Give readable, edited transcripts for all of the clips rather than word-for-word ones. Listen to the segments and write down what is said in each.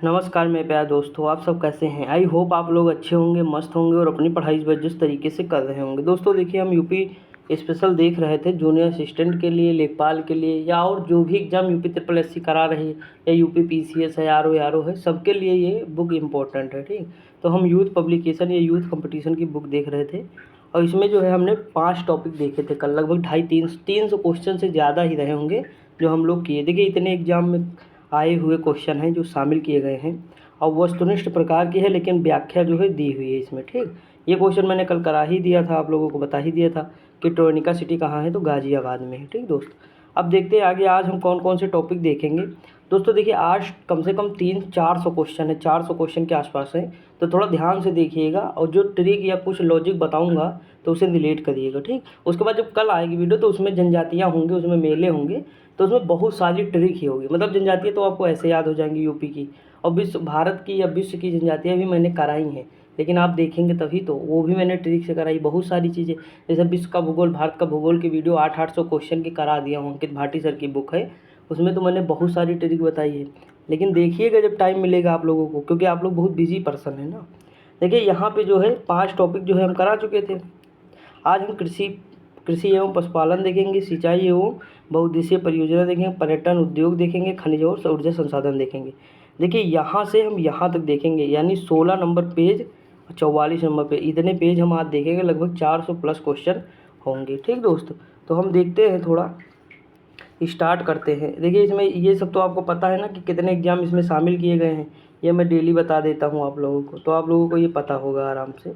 नमस्कार मेरे प्यारे दोस्तों, आप सब कैसे हैं। आई होप आप लोग अच्छे होंगे, मस्त होंगे और अपनी पढ़ाई जिस तरीके से कर रहे होंगे। दोस्तों देखिए, हम यूपी स्पेशल देख रहे थे जूनियर असिस्टेंट के लिए, लेखपाल के लिए या और जो भी exam UP triple S C करा रही है या यूपी पीसीएस है, आरओ है, सबके लिए ये बुक इम्पोर्टेंट है। ठीक, तो हम यूथ पब्लिकेशन या यूथ कंपटीशन की बुक देख रहे थे और इसमें जो है हमने 5 टॉपिक देखे थे कल। लगभग 250-300 क्वेश्चन से ज़्यादा ही रहे होंगे जो हम लोग किए। देखिए, इतने एग्जाम में आए हुए क्वेश्चन हैं जो शामिल किए गए हैं और वस्तुनिष्ठ प्रकार की है, लेकिन व्याख्या जो है दी हुई है इसमें। ठीक, ये क्वेश्चन मैंने कल करा ही दिया था, आप लोगों को बता ही दिया था कि ट्रोनिका सिटी कहाँ है, तो गाज़ियाबाद में है। ठीक दोस्त, अब देखते हैं आगे आज हम कौन कौन से टॉपिक देखेंगे। दोस्तों देखिए, आज कम से कम 300-400 क्वेश्चन है, 400 क्वेश्चन के आसपास है, तो थोड़ा ध्यान से देखिएगा और जो ट्रिक या कुछ लॉजिक बताऊंगा तो उसे डिलीट करिएगा। ठीक, उसके बाद जब कल आएगी वीडियो तो उसमें जनजातियाँ होंगे, उसमें मेले होंगे, तो उसमें बहुत सारी ट्रिक ही होगी। मतलब जनजातियाँ तो आपको ऐसे याद हो जाएंगी यूपी की, और विश्व भारत की या विश्व की जनजातियाँ भी मैंने कराई हैं, लेकिन आप देखेंगे तभी तो, वो भी मैंने ट्रिक से कराई बहुत सारी चीज़ें। जैसे विश्व का भूगोल, भारत का भूगोल की वीडियो 800-800 क्वेश्चन की करा दिया हूँ, अंकित भाटी सर की बुक है, उसमें तो मैंने बहुत सारी ट्रिक बताई है। लेकिन देखिएगा जब टाइम मिलेगा आप लोगों को, क्योंकि आप लोग बहुत बिजी पर्सन है ना। देखिए यहाँ पे जो है 5 टॉपिक जो है हम करा चुके थे। आज हम कृषि एवं पशुपालन देखेंगे, सिंचाई एवं बहुउद्देशीय परियोजना देखेंगे, पर्यटन उद्योग देखेंगे, खनिज और ऊर्जा संसाधन देखेंगे। देखिए यहाँ से हम यहाँ तक देखेंगे, यानी 16 नंबर पेज, 44 नंबर पे, इतने पेज हम आज देखेंगे। लगभग 400 प्लस क्वेश्चन होंगे। ठीक दोस्त, तो हम देखते हैं, थोड़ा स्टार्ट करते हैं। देखिए इसमें ये सब तो आपको पता है ना कि कितने एग्जाम इसमें शामिल किए गए हैं, ये मैं डेली बता देता हूँ आप लोगों को, तो आप लोगों को ये पता होगा आराम से।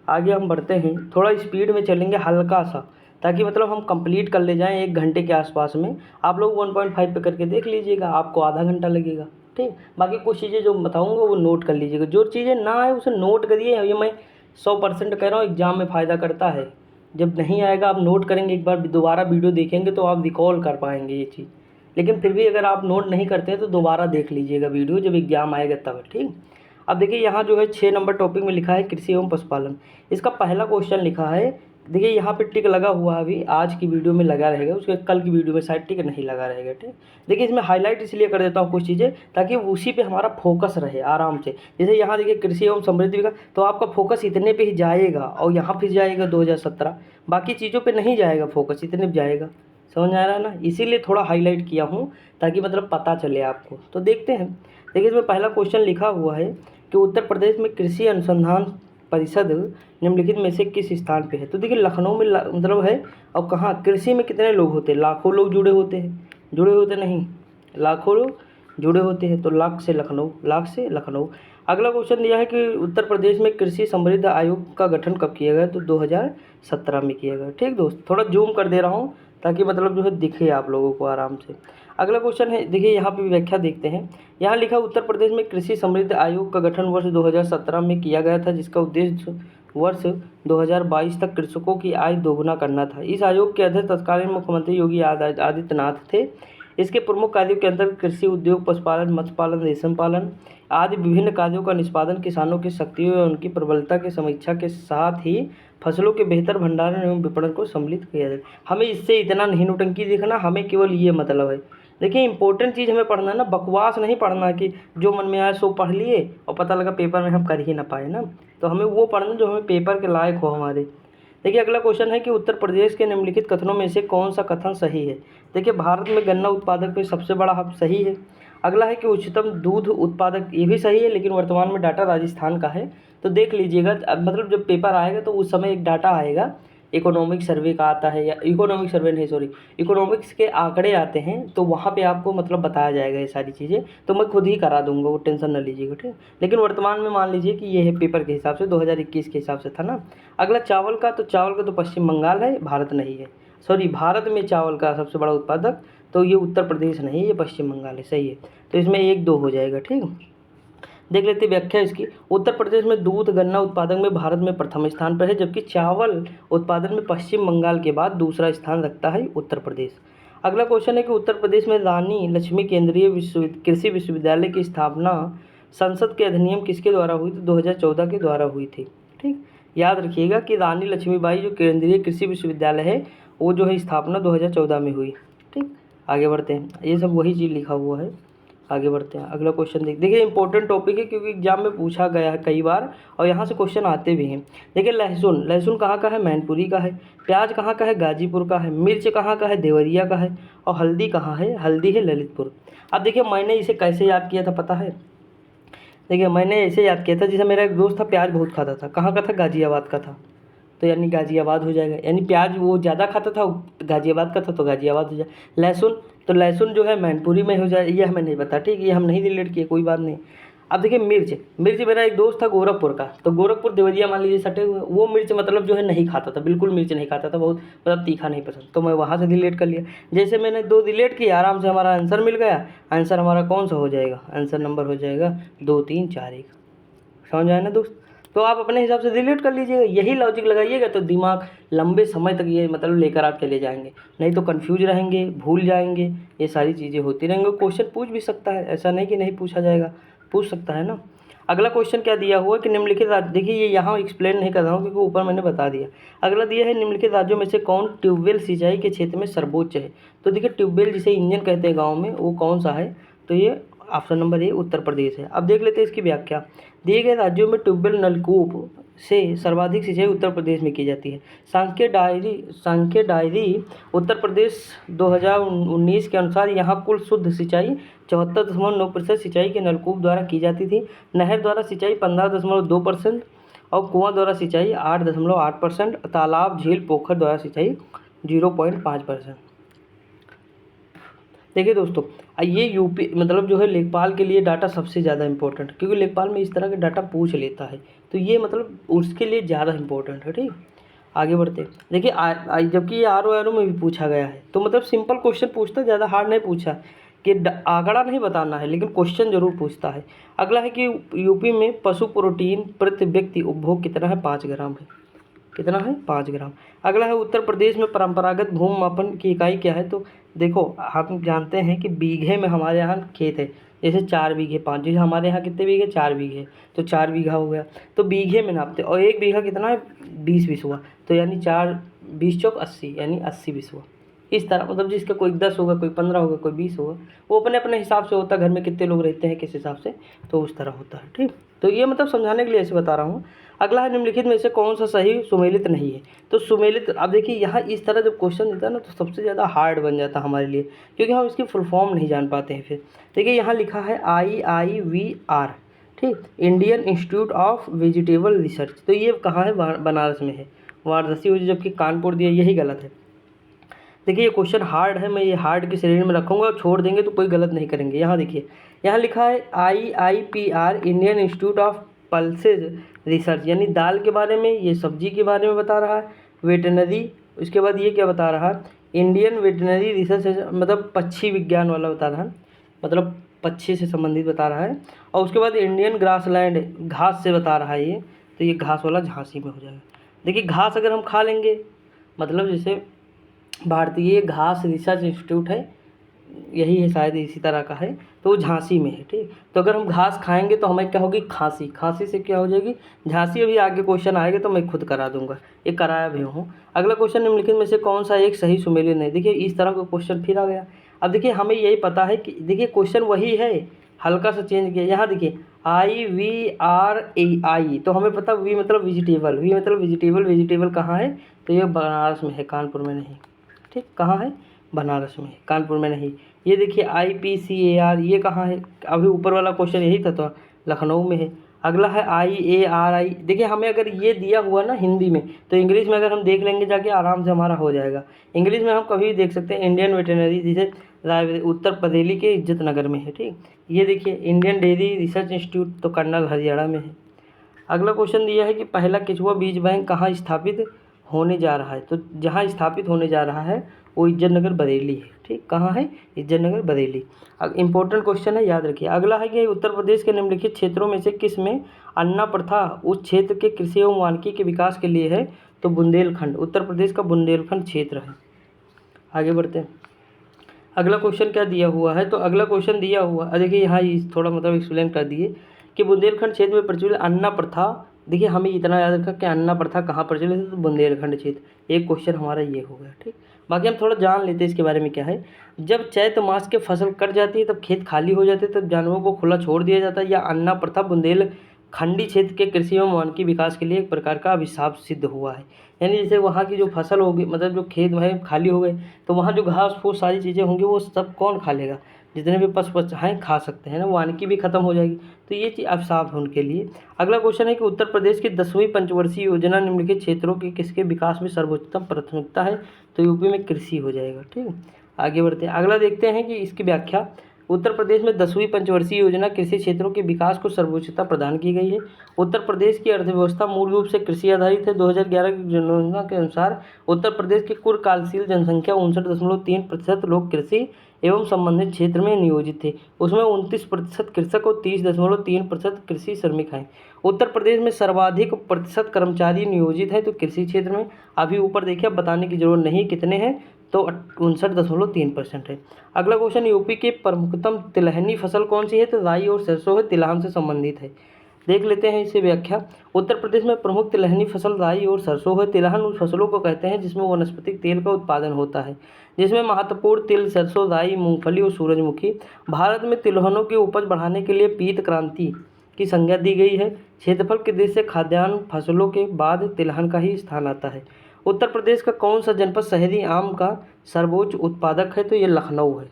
आगे हम बढ़ते हैं, थोड़ा स्पीड में चलेंगे हल्का सा, ताकि मतलब हम कंप्लीट कर ले जाएं 1 घंटे के आसपास में। आप लोग 1.5 पे करके देख लीजिएगा, आपको आधा घंटा लगेगा। ठीक, बाकी कुछ चीज़ें जो बताऊंगा वो नोट कर लीजिएगा, जो चीज़ें ना आए उसे नोट करिए। ये मैं 100% कह रहा हूँ, एग्जाम में फ़ायदा करता है। जब नहीं आएगा आप नोट करेंगे, एक बार दोबारा वीडियो देखेंगे तो आप रिकॉल कर पाएंगे ये चीज़। लेकिन फिर भी अगर आप नोट नहीं करते हैं तो दोबारा देख लीजिएगा वीडियो, जब एग्जाम आएगा तब। ठीक, अब देखिए यहाँ जो है 6 नंबर टॉपिक में लिखा है कृषि एवं पशुपालन। इसका पहला क्वेश्चन लिखा है, देखिए यहाँ पे टिक लगा हुआ अभी आज की वीडियो में लगा रहेगा, उसके कल की वीडियो में शायद टिक नहीं लगा रहेगा। ठीक, देखिए इसमें हाईलाइट इसलिए कर देता हूँ कुछ चीज़ें, ताकि उसी पे हमारा फोकस रहे आराम से। जैसे यहाँ देखिए कृषि एवं समृद्धि विकास, तो आपका फोकस इतने पे ही जाएगा और यहाँ फिर जाएगा 2017, बाकी चीज़ों पे नहीं जाएगा फोकस, इतने पे जाएगा। समझ आ रहा है ना, इसीलिए थोड़ा हाईलाइट किया हूँ ताकि मतलब पता चले आपको। तो देखते हैं, देखिए इसमें पहला क्वेश्चन लिखा हुआ है कि उत्तर प्रदेश में कृषि अनुसंधान परिषद निम्नलिखित में से किस स्थान पे है। तो देखिए लखनऊ में मतलब है, और कहाँ कृषि में कितने लोग होते हैं, लाखों लोग जुड़े होते हैं, जुड़े होते नहीं, लाखों लोग जुड़े होते हैं, तो लाख से लखनऊ, लाख से लखनऊ। अगला क्वेश्चन दिया है कि उत्तर प्रदेश में कृषि समृद्धि आयोग का गठन कब किया गया, तो 2017 में किया गया। ठीक दोस्त, थोड़ा जूम कर दे रहा हूँ ताकि मतलब जो है दिखे आप लोगों को आराम से। अगला क्वेश्चन है, देखिए यहाँ पे व्याख्या देखते हैं। यहाँ लिखा उत्तर प्रदेश में कृषि समृद्धि आयोग का गठन वर्ष 2017 में किया गया था, जिसका उद्देश्य वर्ष 2022 तक कृषकों की आय दोगुना करना था। इस आयोग के अध्यक्ष तत्कालीन मुख्यमंत्री योगी आदित्यनाथ थे। इसके प्रमुख कार्यों के अंतर्गत कृषि उद्योग, पशुपालन, मत्स्य पालन, रेशम पालन आदि विभिन्न कार्यों का निष्पादन, किसानों की शक्तियों और उनकी प्रबलता की समीक्षा के साथ ही फसलों के बेहतर भंडारण एवं विपणन को सम्मिलित किया जाए। हमें इससे इतना नहीं नौटंकी दिखना, हमें केवल ये मतलब है। देखिए इंपॉर्टेंट चीज़ हमें पढ़ना है ना, बकवास नहीं पढ़ना कि जो मन में आए सो पढ़ लिए और पता लगा पेपर में हम कर ही ना पाए ना। तो हमें वो पढ़ना जो हमें पेपर के लायक हो हमारे। देखिए अगला क्वेश्चन है कि उत्तर प्रदेश के निम्नलिखित कथनों में से कौन सा कथन सही है। देखिए भारत में गन्ना उत्पादक में सबसे बड़ा हब, सही है। अगला है कि उच्चतम दूध उत्पादक, ये भी सही है, लेकिन वर्तमान में डाटा राजस्थान का है। तो देख लीजिएगा, मतलब जब पेपर आएगा तो उस समय एक डाटा आएगा, इकोनॉमिक सर्वे का आता है, या इकोनॉमिक सर्वे नहीं सॉरी, इकोनॉमिक्स के आंकड़े आते हैं, तो वहाँ पे आपको मतलब बताया जाएगा ये सारी चीज़ें। तो मैं खुद ही करा दूंगा, वो टेंशन ना लीजिएगा। ठीक, लेकिन वर्तमान में मान लीजिए कि ये है पेपर के हिसाब से, 2021 के हिसाब से था ना। अगला चावल का, तो चावल का तो पश्चिम बंगाल है, भारत नहीं है। सॉरी, भारत में चावल का सबसे बड़ा उत्पादक तो ये उत्तर प्रदेश नहीं है, ये पश्चिम बंगाल है, सही है। तो इसमें 1-2 हो जाएगा। ठीक, देख लेते व्याख्या इसकी। उत्तर प्रदेश में दूध गन्ना उत्पादन में भारत में प्रथम स्थान पर है, जबकि चावल उत्पादन में पश्चिम बंगाल के बाद दूसरा स्थान रखता है उत्तर प्रदेश। अगला क्वेश्चन है कि उत्तर प्रदेश में रानी लक्ष्मी केंद्रीय कृषि विश्वविद्यालय की स्थापना संसद के अधिनियम किसके द्वारा हुई, तो 2014 के द्वारा हुई थी। ठीक, याद रखिएगा कि रानी लक्ष्मीबाई जो केंद्रीय कृषि विश्वविद्यालय है, वो जो है स्थापना 2014 में हुई। ठीक, आगे बढ़ते हैं, ये सब वही चीज़ लिखा हुआ है। आगे बढ़ते हैं, अगला क्वेश्चन देखिए इंपॉर्टेंट टॉपिक है क्योंकि एग्जाम में पूछा गया है कई बार और यहाँ से क्वेश्चन आते भी हैं। देखिए लहसुन कहाँ का है, मैनपुरी का है। प्याज कहाँ का है, गाजीपुर का है। मिर्च कहाँ का है, देवरिया का है। और हल्दी कहाँ है, हल्दी है ललितपुर। अब देखिए मैंने इसे कैसे याद किया था पता है, देखिए मैंने ऐसे याद किया था, जैसे मेरा एक दोस्त था प्याज बहुत खाता था, कहाँ का था, गाजियाबाद का था, तो यानी गाजियाबाद हो जाएगा। यानी प्याज वो ज़्यादा खाता था, गाजियाबाद का था तो गाजियाबाद हो जाए। लहसुन, तो लहसुन जो है मैनपुरी में हो जाए, ये हमें नहीं पता, ठीक, ये हम नहीं रिलेट किए, कोई बात नहीं। अब देखिए मिर्च मेरा एक दोस्त था गोरखपुर का, तो गोरखपुर देवरिया मान लीजिए सटे हुए, वो मिर्च मतलब जो है नहीं खाता था, बिल्कुल मिर्च नहीं खाता था, बहुत मतलब तीखा नहीं पसंद, तो मैं वहाँ से रिलेट कर लिया। जैसे मैंने दो रिलेट किया, आराम से हमारा आंसर मिल गया। आंसर हमारा कौन सा हो जाएगा, आंसर नंबर हो जाएगा 2 3 4 1। समझ आए ना दोस्त। तो आप अपने हिसाब से रिलेट कर लीजिएगा, यही लॉजिक लगाइएगा तो दिमाग लंबे समय तक ये मतलब लेकर आप चले जाएंगे, नहीं तो कंफ्यूज रहेंगे, भूल जाएंगे, ये सारी चीज़ें होती रहेंगी। क्वेश्चन पूछ भी सकता है, ऐसा नहीं कि नहीं पूछा जाएगा, पूछ सकता है ना। अगला क्वेश्चन क्या दिया हुआ है कि निम्नलिखित राज्य, देखिए ये यहाँ एक्सप्लेन नहीं कर रहा हूँ क्योंकि ऊपर मैंने बता दिया। अगला दिया है निम्नलिखित राज्यों में से कौन ट्यूबवेल सिंचाई के क्षेत्र में सर्वोच्च है। तो देखिए ट्यूबवेल जिसे इंजन कहते हैं गाँव में, वो कौन सा है, तो ये option number A Uttar Pradesh है। अब देख लेते हैं इसकी व्याख्या। दिए गए राज्यों में ट्यूबवेल नलकूप से सर्वाधिक सिंचाई उत्तर प्रदेश में की जाती है। सांख्य डायरी उत्तर प्रदेश 2019 के अनुसार यहाँ कुल शुद्ध सिंचाई 74.9% सिंचाई के नलकूप द्वारा की जाती थी। नहर द्वारा सिंचाई 15.2% और कुआं द्वारा सिंचाई 8.8%, तालाब झील पोखर द्वारा सिंचाई 0.5%। देखिए दोस्तों, ये यूपी मतलब जो है लेखपाल के लिए डाटा सबसे ज़्यादा इंपॉर्टेंट, क्योंकि लेखपाल में इस तरह के डाटा पूछ लेता है, तो ये मतलब उसके लिए ज़्यादा इंपॉर्टेंट है, ठीक। आगे बढ़ते हैं। देखिए जबकि ये आर ओ आर ओ में भी पूछा गया है, तो मतलब सिंपल क्वेश्चन पूछता है, ज़्यादा हार्ड नहीं पूछा कि आंकड़ा नहीं बताना है, लेकिन क्वेश्चन जरूर पूछता है। अगला है कि यूपी में पशु प्रोटीन प्रति व्यक्ति उपभोग कितना है, 5 ग्राम है। कितना है, 5 ग्राम। अगला है उत्तर प्रदेश में परंपरागत भूमि मापन की इकाई क्या है। तो देखो हम जानते हैं कि बीघे में हमारे यहाँ खेत है, जैसे 4 बीघे 5, जैसे हमारे यहाँ कितने बीघे, 4 बीघे, तो 4 बीघा हो गया, तो बीघे में नापते, और 1 बीघा कितना है, 20 बिसवा, तो यानी 4 20 चौक 80, यानी 80 बिसवा। इस तरह मतलब जिसका कोई 10 होगा, कोई 15 होगा, कोई 20 होगा, वो अपने अपने हिसाब से होता है, घर में कितने लोग रहते हैं किस हिसाब से, तो उस तरह होता है, ठीक। तो ये मतलब समझाने के लिए ऐसे बता रहा हूँ। अगला है निम्नलिखित में से कौन सा सही सुमेलित नहीं है। तो सुमेलित, अब देखिए यहाँ इस तरह जब क्वेश्चन देता है ना, तो सबसे ज़्यादा हार्ड बन जाता है हमारे लिए, क्योंकि हम इसकी फुल फॉर्म नहीं जान पाते हैं। फिर देखिए यहाँ लिखा है IIVR, ठीक, Indian institute of vegetable research, तो ये कहाँ है, बनारस में है, वाराणसी हो, जबकि कानपुर दिया, यही गलत है। देखिए ये क्वेश्चन हार्ड है, मैं ये हार्ड की श्रेणी में रखूँगा, छोड़ देंगे तो कोई गलत नहीं करेंगे। यहाँ देखिए, यहाँ लिखा है IIPR, Indian institute of pulses research, यानी दाल के बारे में, ये सब्जी के बारे में बता रहा है। वेटनरी, उसके बाद ये क्या बता रहा है, इंडियन वेटनरी रिसर्च, मतलब पक्षी विज्ञान वाला बता रहा है, मतलब पक्षी से संबंधित बता रहा है। और उसके बाद इंडियन ग्रासलैंड, घास से बता रहा है ये, तो ये घास वाला झांसी में हो जाएगा। देखिए घास अगर हम खा लेंगे, मतलब जैसे भारतीय घास रिसर्च इंस्टीट्यूट है, यही है शायद, इसी तरह का है, तो वो झांसी में है, ठीक। तो अगर हम घास खाएंगे तो हमें क्या होगी, खांसी, खांसी से क्या हो जाएगी, झांसी। अभी आगे क्वेश्चन आएगा तो मैं खुद करा दूंगा, ये कराया भी हूँ। अगला क्वेश्चन निम्नलिखित में से कौन सा एक सही सुमेलित नहीं। देखिए इस तरह का क्वेश्चन फिर आ गया। अब देखिए हमें यही पता है कि देखिए क्वेश्चन वही है, हल्का सा चेंज किया। यहाँ देखिए IVRAI, तो हमें पता वी मतलब वेजिटेबल, वी मतलब वेजिटेबल, वेजिटेबल कहाँ है, तो ये बनारस में है, कानपुर में नहीं, ठीक। कहाँ है, बनारस में, कानपुर में नहीं। ये देखिए IPCAR, ये कहाँ है, अभी ऊपर वाला क्वेश्चन यही था, तो लखनऊ में है। अगला है IARI। देखिए हमें अगर ये दिया हुआ ना हिंदी में, तो इंग्लिश में अगर हम देख लेंगे जाके, आराम से हमारा हो जाएगा। इंग्लिश में हम कभी भी देख सकते हैं, इंडियन वेटनरी, जिसे उत्तर प्रदेली के इज्जत नगर में है, ठीक। ये देखिए इंडियन डेयरी रिसर्च इंस्टीट्यूट, तो कर्नल हरियाणा में है। अगला क्वेश्चन दिया है कि पहला केचुआ बीज बैंक कहाँ स्थापित होने जा रहा है। तो जहाँ स्थापित होने जा रहा है वो इज्जतनगर बरेली है, ठीक। कहाँ है, इज्जतनगर बरेली। अब इंपॉर्टेंट क्वेश्चन है, याद रखिए। अगला है कि उत्तर प्रदेश के निम्नलिखित क्षेत्रों में से किस में अन्ना प्रथा उस क्षेत्र के कृषि एवं वानिकी के विकास के लिए है। तो बुंदेलखंड, उत्तर प्रदेश का बुंदेलखंड क्षेत्र है। आगे बढ़ते हैं। अगला क्वेश्चन क्या दिया हुआ है, तो अगला क्वेश्चन दिया हुआ देखिए यहाँ थोड़ा मतलब एक्सप्लेन कर दिए कि बुंदेलखंड क्षेत्र में प्रचलित अन्ना प्रथा देखिए हमें इतना याद रखा कि अन्ना प्रथा कहाँ पर चली थी, तो बुंदेलखंड क्षेत्र। एक क्वेश्चन हमारा ये हो गया, ठीक। बाकी हम थोड़ा जान लेते हैं इसके बारे में क्या है। जब चैत मास के फसल कट जाती है, तब खेत खाली हो जाते हैं, तब जानवरों को खुला छोड़ दिया जाता है। या अन्ना प्रथा बुंदेलखंडी क्षेत्र के कृषि एवं वानिकी विकास के लिए एक प्रकार का अभिशाप सिद्ध हुआ है। यानी जैसे वहाँ की जो फसल होगी, मतलब जो खेत है खाली हो गए, तो वहाँ जो घास फूस सारी चीज़ें होंगी वो सब कौन खा लेगा, जितने भी पशु हैं खा सकते हैं ना, वानिकी भी खत्म हो जाएगी। तो ये चीज़ अभिशाप है उनके लिए। अगला क्वेश्चन है कि उत्तर प्रदेश की 10वीं पंचवर्षीय योजना निम्नलिखित क्षेत्रों के किसके विकास में सर्वोच्चतम प्राथमिकता है, तो यूपी में कृषि हो जाएगा, ठीक है। आगे बढ़ते हैं, अगला देखते हैं कि इसकी व्याख्या। उत्तर प्रदेश में 10वीं पंचवर्षीय योजना कृषि क्षेत्रों के विकास को सर्वोच्चता प्रदान की गई है। उत्तर प्रदेश की अर्थव्यवस्था मूल रूप से कृषि आधारित है। 2011 की जनगणना के अनुसार उत्तर प्रदेश की कुल कार्यशील जनसंख्या 59.3% लोग कृषि एवं संबंधित क्षेत्र में नियोजित थे। उसमें 29% कृषक और 30.3% कृषि श्रमिक हैं। उत्तर प्रदेश में सर्वाधिक प्रतिशत कर्मचारी नियोजित हैं, तो कृषि क्षेत्र में। अभी ऊपर देखिए, अब बताने की जरूरत नहीं कितने हैं, तो 59.3% है। अगला क्वेश्चन, यूपी की प्रमुखतम तिलहनी फसल कौन सी है, तो राई और सरसों है, तिलहन से संबंधित है। देख लेते हैं इसे व्याख्या। उत्तर प्रदेश में प्रमुख तिलहनी फसल राई और सरसों है। तिलहन उन फसलों को कहते हैं जिसमें वनस्पतिक तेल का उत्पादन होता है, जिसमें महत्वपूर्ण तिल, सरसों, राई, मूंगफली और सूरजमुखी। भारत में तिलहनों की उपज बढ़ाने के लिए पीत क्रांति की संज्ञा दी गई है। क्षेत्रफल की दृष्टि से खाद्यान्न फसलों के बाद तिलहन का ही स्थान आता है। उत्तर प्रदेश का कौन सा जनपद शहरी आम का सर्वोच्च उत्पादक है, तो ये लखनऊ है।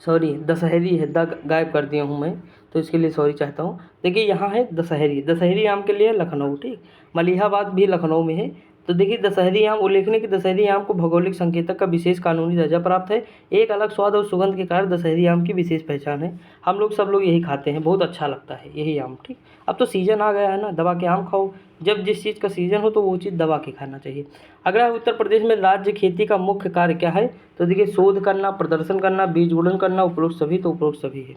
सॉरी, दशहरी है, गायब कर दिया हूँ मैं, तो इसके लिए सॉरी चाहता हूँ। देखिए यहाँ है दशहरी आम के लिए लखनऊ, ठीक। मलिहाबाद भी लखनऊ में है। तो देखिए दशहरी आम, उल्लेखनीय कि दशहरी आम को भौगोलिक संकेतक का विशेष कानूनी दर्जा प्राप्त है। एक अलग स्वाद और सुगंध के कारण दशहरी आम की विशेष पहचान है। हम लोग सब लोग यही खाते हैं, बहुत अच्छा लगता है यही आम, ठीक। अब तो सीजन आ गया है ना, दबा के आम खाओ। जब जिस चीज़ का सीजन हो तो वो चीज़ दबा के खाना चाहिए। अगला है, उत्तर प्रदेश में राज्य खेती का मुख्य कार्य क्या है, तो देखिए शोध करना, प्रदर्शन करना, बीज गुणन करना, उपरोक्त सभी, तो उपरोक्त सभी है।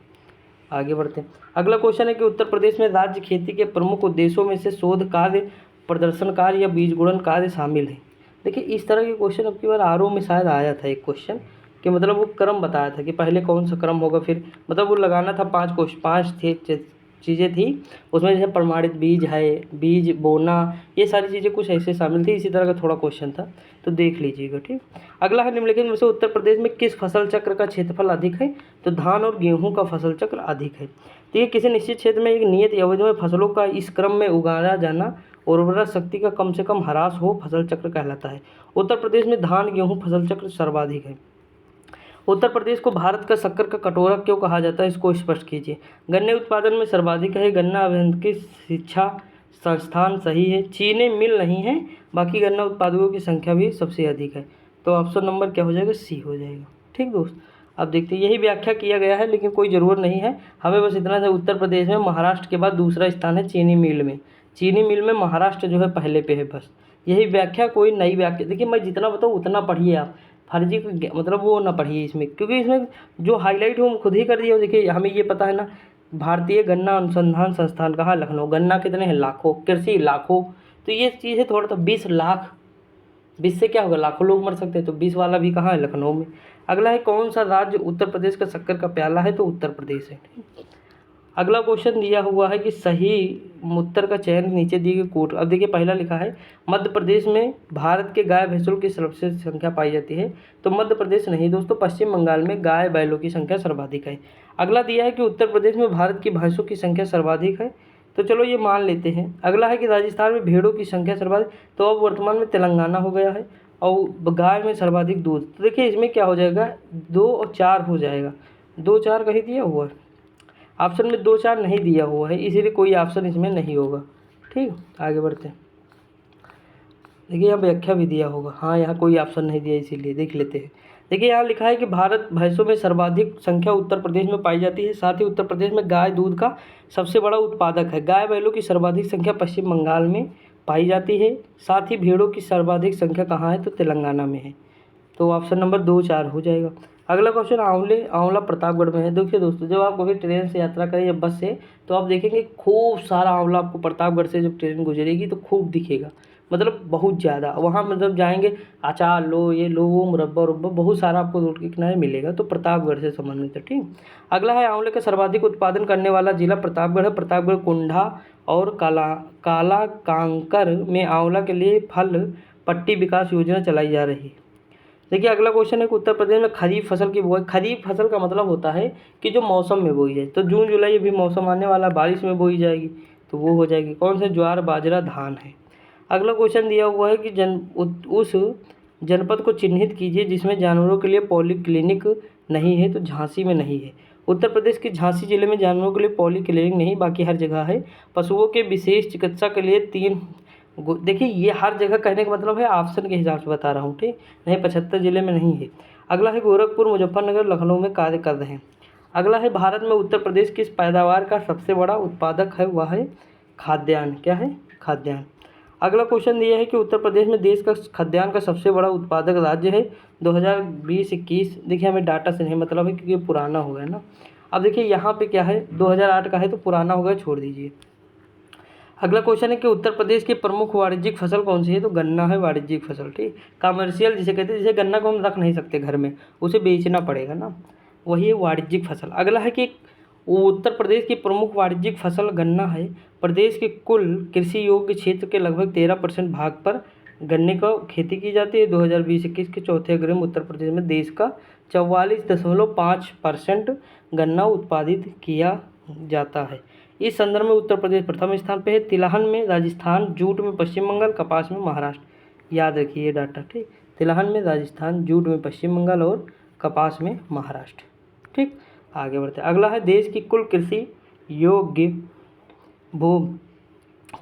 आगे बढ़ते हैं। अगला क्वेश्चन है कि उत्तर प्रदेश में राज्य खेती के प्रमुख उद्देश्यों में से शोध कार्य, प्रदर्शन कार्य या बीज गुणन कार्य शामिल है। देखिए इस तरह के क्वेश्चन अब की बार आरओ में शायद आया था एक क्वेश्चन, कि मतलब वो क्रम बताया था कि पहले कौन सा क्रम होगा, फिर मतलब वो लगाना था। पाँच थे चीज़ें थी उसमें, जैसे प्रमाणित बीज है, बीज बोना, ये सारी चीज़ें कुछ ऐसे शामिल थी। इसी तरह का थोड़ा क्वेश्चन था, तो देख लीजिएगा, ठीक। अगला है, निम्नलिखित में से उत्तर प्रदेश में किस फसल चक्र का क्षेत्रफल अधिक है, तो धान और गेहूं का फसल चक्र अधिक है। तो ये किसी निश्चित क्षेत्र में एक नियत अवधि में फसलों का इस क्रम में उगाया जाना और उर्वरक शक्ति का कम से कम ह्रास हो फसल चक्र कहलाता है। उत्तर प्रदेश में धान गेहूं फसल चक्र सर्वाधिक है। उत्तर प्रदेश को भारत का शक्कर का कटोरा क्यों कहा जाता है, इसको स्पष्ट कीजिए। गन्ने उत्पादन में सर्वाधिक है। गन्ना अभियांत्रिकी शिक्षा संस्थान सही है। चीनी मिल नहीं है, बाकी गन्ना उत्पादकों की संख्या भी सबसे अधिक है। तो ऑप्शन नंबर क्या हो जाएगा, सी हो जाएगा, ठीक दोस्त। अब देखते हैं, यही व्याख्या किया गया है, लेकिन कोई ज़रूरत नहीं है, हमें बस इतना सा। उत्तर प्रदेश में महाराष्ट्र के बाद दूसरा स्थान है चीनी मिल में। चीनी मिल में महाराष्ट्र जो है पहले पे है, बस यही व्याख्या, कोई नई व्याख्या। देखिए मैं जितना बताऊँ उतना पढ़िए आप, फर्जी मतलब वो ना पढ़िए इसमें, क्योंकि इसमें जो हाईलाइट हो हम खुद ही कर दिए। देखिए हमें ये पता है ना, भारतीय गन्ना अनुसंधान संस्थान कहाँ, लखनऊ। गन्ना कितने हैं, लाखों। कृषि लाखों, तो ये चीज़ है थोड़ा। तो 20 लाख, 20 से क्या होगा, लाखों लोग मर सकते हैं, तो 20 वाला भी कहाँ है, लखनऊ में। अगला है, कौन सा राज्य उत्तर प्रदेश का शक्कर का प्याला है, तो उत्तर प्रदेश है। अगला क्वेश्चन दिया हुआ है कि सही उत्तर का चयन नीचे दिए गए कोट। अब देखिए पहला लिखा है, मध्य प्रदेश में भारत के गाय भैंसों की सबसे संख्या पाई जाती है, तो मध्य प्रदेश नहीं दोस्तों, पश्चिम बंगाल में गाय बैलों की संख्या सर्वाधिक है। अगला दिया है कि उत्तर प्रदेश में भारत की भैंसों की संख्या सर्वाधिक है, तो चलो ये मान लेते हैं। अगला है कि राजस्थान में भेड़ों की संख्या सर्वाधिक, तो अब वर्तमान में तेलंगाना हो गया है। और गाय में सर्वाधिक दूध, तो देखिए इसमें क्या हो जाएगा, 2 और 4 हो जाएगा। 2 4 कहीं दिया हुआ है, ऑप्शन में 2 4 नहीं दिया हुआ है, इसीलिए कोई ऑप्शन इसमें नहीं होगा, ठीक। आगे बढ़ते हैं। देखिए यहाँ व्याख्या भी दिया होगा, हाँ यहाँ कोई ऑप्शन नहीं दिया, इसीलिए देख लेते हैं। देखिए यहाँ लिखा है कि भारत भैंसों में सर्वाधिक संख्या उत्तर प्रदेश में पाई जाती है, साथ ही उत्तर प्रदेश में गाय दूध का सबसे बड़ा उत्पादक है। गाय बैलों की सर्वाधिक संख्या पश्चिम बंगाल में पाई जाती है, साथ ही भेड़ों की सर्वाधिक संख्या कहाँ है, तो तेलंगाना में है। तो ऑप्शन नंबर 2 4 हो जाएगा। अगला क्वेश्चन, आंवला प्रतापगढ़ में है। देखिए दोस्तों, जब आप कभी ट्रेन से यात्रा करें या बस से, तो आप देखेंगे खूब सारा आंवला आपको प्रतापगढ़ से जब ट्रेन गुजरेगी तो खूब दिखेगा। मतलब बहुत ज़्यादा। वहाँ मतलब जाएंगे, अचार लो, ये लो, वो मुरब्बा उरब्बा बहुत सारा आपको रोड के किनारे मिलेगा। तो प्रतापगढ़ से संबंधित है। ठीक, अगला है आंवले का सर्वाधिक उत्पादन करने वाला जिला प्रतापगढ़ है। प्रतापगढ़, कुंडा और काला कांकर में आंवला के लिए फल पट्टी विकास योजना चलाई जा रही है। देखिए अगला क्वेश्चन है कि उत्तर प्रदेश में खरीफ फसल की बुआई, खरीफ फसल का मतलब होता है कि जो मौसम में बोई जाए। तो जून जुलाई अभी मौसम आने वाला, बारिश में बोई जाएगी तो वो हो जाएगी। कौन सा? ज्वार, बाजरा, धान है। अगला क्वेश्चन दिया हुआ है कि उस जनपद को चिन्हित कीजिए जिसमें जानवरों के लिए पॉलीक्लिनिक नहीं है। तो झांसी में नहीं है। उत्तर प्रदेश के झांसी जिले में जानवरों के लिए पॉलीक्लिनिक नहीं, बाकी हर जगह है। पशुओं के विशेष चिकित्सा के लिए 3 देखिए ये हर जगह कहने का मतलब है ऑप्शन के हिसाब से बता रहा हूँ। ठीक, नहीं 75 जिले में नहीं है। अगला है गोरखपुर, मुजफ्फरनगर, लखनऊ में कार्य कर रहे हैं। अगला है भारत में उत्तर प्रदेश किस पैदावार का सबसे बड़ा उत्पादक है? वह है खाद्यान्न। क्या है? खाद्यान्न। अगला क्वेश्चन दिया है कि उत्तर प्रदेश में देश का खाद्यान्न का सबसे बड़ा उत्पादक राज्य है 2020-21। देखिए हमें डाटा से नहीं मतलब है क्योंकि पुराना हो गया ना। अब देखिए यहाँ पे क्या है, 2008 का है तो पुराना हो गया, छोड़ दीजिए। अगला क्वेश्चन है कि उत्तर प्रदेश की प्रमुख वाणिज्यिक फसल कौन सी है? तो गन्ना है वाणिज्यिक फसल। ठीक, कमर्शियल जिसे कहते हैं, जैसे गन्ना को हम रख नहीं सकते घर में, उसे बेचना पड़ेगा ना, वही है वाणिज्यिक फसल। अगला है कि उत्तर प्रदेश की प्रमुख वाणिज्यिक फसल गन्ना है। प्रदेश के कुल कृषि योग्य क्षेत्र के लगभग 13% भाग पर गन्ने का खेती की जाती है। 2020-21 के चौथे अग्रणी में उत्तर प्रदेश में देश का 44.5% गन्ना उत्पादित किया जाता है। इस संदर्भ में उत्तर प्रदेश प्रथम स्थान पे है, तिलहन में राजस्थान, जूट में पश्चिम बंगाल, कपास में महाराष्ट्र। याद रखिए ये डाटा। ठीक, तिलहन में राजस्थान, जूट में पश्चिम बंगाल और कपास में महाराष्ट्र। ठीक, आगे बढ़ते हैं। अगला है देश की कुल कृषि योग्य भूमि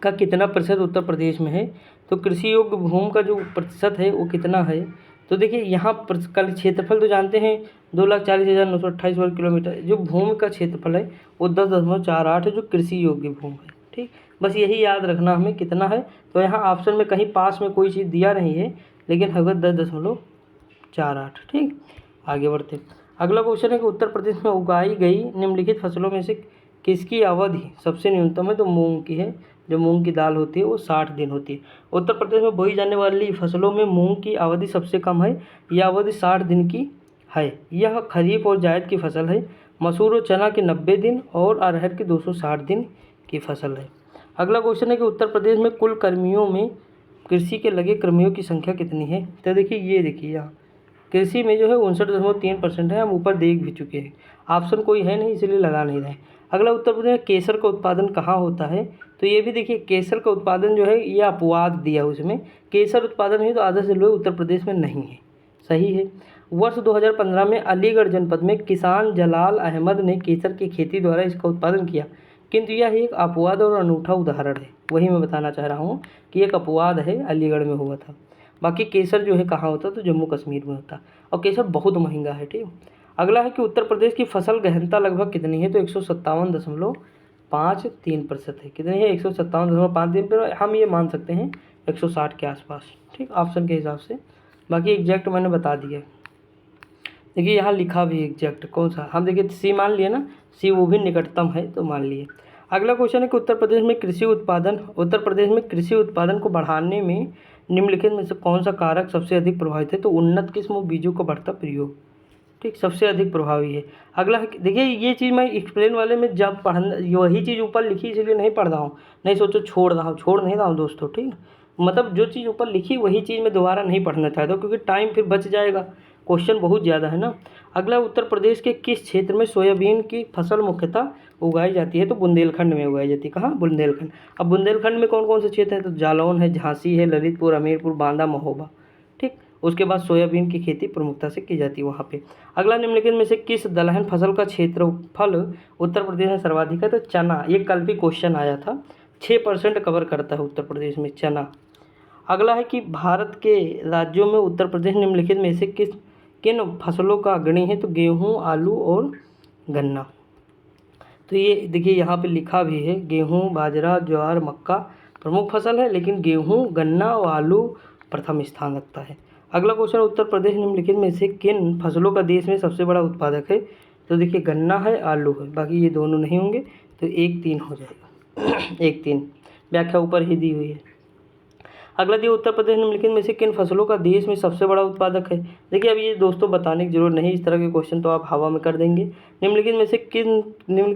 का कितना प्रतिशत उत्तर प्रदेश में है? तो कृषि योग्य भूमि का जो प्रतिशत है वो कितना है? तो देखिए यहाँ कल क्षेत्रफल तो जानते हैं 2,40,928 वर्ग किलोमीटर। जो भूमि का क्षेत्रफल है वो 10.48 है, जो कृषि योग्य भूमि है। ठीक, बस यही याद रखना हमें कितना है। तो यहाँ ऑप्शन में कहीं पास में कोई चीज़ दिया नहीं है, लेकिन है 10.48। ठीक, आगे बढ़ते। अगला क्वेश्चन है कि उत्तर प्रदेश में उगाई गई निम्नलिखित फसलों में से किसकी अवधि सबसे न्यूनतम है? तो मूंग की है। जो मूंग की दाल होती है वो 60 दिन होती है। उत्तर प्रदेश में बोई जाने वाली फसलों में मूंग की अवधि सबसे कम है, यह अवधि 60 दिन की है। यह खरीफ और जायद की फसल है। मसूर और चना के 90 दिन और अरहर की 260 दिन की फसल है। अगला क्वेश्चन है कि उत्तर प्रदेश में कुल कर्मियों में कृषि के लगे कर्मियों की संख्या कितनी है? तो देखिए ये देखिए यहाँ कृषि में जो है 59.3% है। हम ऊपर देख भी चुके हैं, ऑप्शन कोई है नहीं इसलिए लगा नहीं रहे। अगला उत्तर प्रदेश में केसर का उत्पादन कहाँ होता है? तो ये भी देखिए केसर का उत्पादन जो है ये अपवाद दिया उसमें, केसर उत्पादन है तो आधा से लोग उत्तर प्रदेश में नहीं है। सही है। वर्ष 2015 में अलीगढ़ जनपद में किसान जलाल अहमद ने केसर की खेती द्वारा इसका उत्पादन किया, किंतु यह एक अपवाद और अनूठा उदाहरण है। वही मैं बताना चाह रहा हूँ कि एक अपवाद है, अलीगढ़ में हुआ था। बाकी केसर जो है कहाँ होता है? तो जम्मू कश्मीर में होता है, और केसर बहुत महंगा है। ठीक, अगला है कि उत्तर प्रदेश की फसल गहनता लगभग कितनी है? तो 157.53% है। कितनी है? 157.53 पर हम ये मान सकते हैं 160 के आसपास। ठीक, ऑप्शन के हिसाब से। बाकी एग्जैक्ट मैंने बता दिया। देखिए यहाँ लिखा भी एग्जैक्ट कौन सा, हम देखिए सी मान लिए ना, सी वो भी निकटतम है तो मान लिए। अगला क्वेश्चन है कि उत्तर प्रदेश में कृषि उत्पादन को बढ़ाने में निम्नलिखित में से कौन सा कारक सबसे अधिक प्रभावित है? तो उन्नत किस्म और बीजों का बढ़ता प्रयोग। ठीक, सबसे अधिक प्रभावी है। अगला देखिए ये चीज़ मैं एक्सप्लेन वाले में जब पढ़ना, वही चीज़ ऊपर लिखी इसलिए नहीं पढ़ रहा हूँ, नहीं सोचो छोड़ नहीं रहा हूँ दोस्तों। ठीक, मतलब जो चीज़ ऊपर लिखी वही चीज़ मैं दोबारा नहीं पढ़ना चाहता हूँ, क्योंकि टाइम फिर बच जाएगा, क्वेश्चन बहुत ज़्यादा है ना। अगला उत्तर प्रदेश के किस क्षेत्र में सोयाबीन की फसल मुख्यतः उगाई जाती है? तो बुंदेलखंड में उगाई जाती है। कहाँ? बुंदेलखंड। अब बुंदेलखंड में कौन कौन से क्षेत्र हैं? तो जालौन है, झांसी है, ललितपुर, हमीरपुर, बांदा, महोबा। ठीक, उसके बाद सोयाबीन की खेती प्रमुखता से की जाती है वहाँ पे। अगला निम्नलिखित में से किस दलहन फसल का क्षेत्रफल उत्तर प्रदेश में सर्वाधिक है? तो चना। ये कल भी क्वेश्चन आया था, 6% कवर करता है उत्तर प्रदेश में चना। अगला है कि भारत के राज्यों में उत्तर प्रदेश निम्नलिखित में से किन फसलों का अग्रणी है? तो गेहूँ, आलू और गन्ना। तो ये देखिए यहाँ पे लिखा भी है, गेहूँ, बाजरा, ज्वार, मक्का प्रमुख फसल है, लेकिन गेहूँ, गन्ना और आलू प्रथम स्थान रखता है। अगला क्वेश्चन, उत्तर प्रदेश निम्नलिखित में से किन फसलों का देश में सबसे बड़ा उत्पादक है? तो देखिए गन्ना है, आलू है, बाकी ये दोनों नहीं होंगे, तो 1-3 हो जाएगा। 1-3 व्याख्या ऊपर ही दी हुई है। अगला दिया उत्तर प्रदेश निम्नलिखित में से किन फसलों का देश में सबसे बड़ा उत्पादक है। देखिए अब ये दोस्तों बताने की जरूरत नहीं, इस तरह के क्वेश्चन तो आप हवा में कर देंगे। निम्नलिखित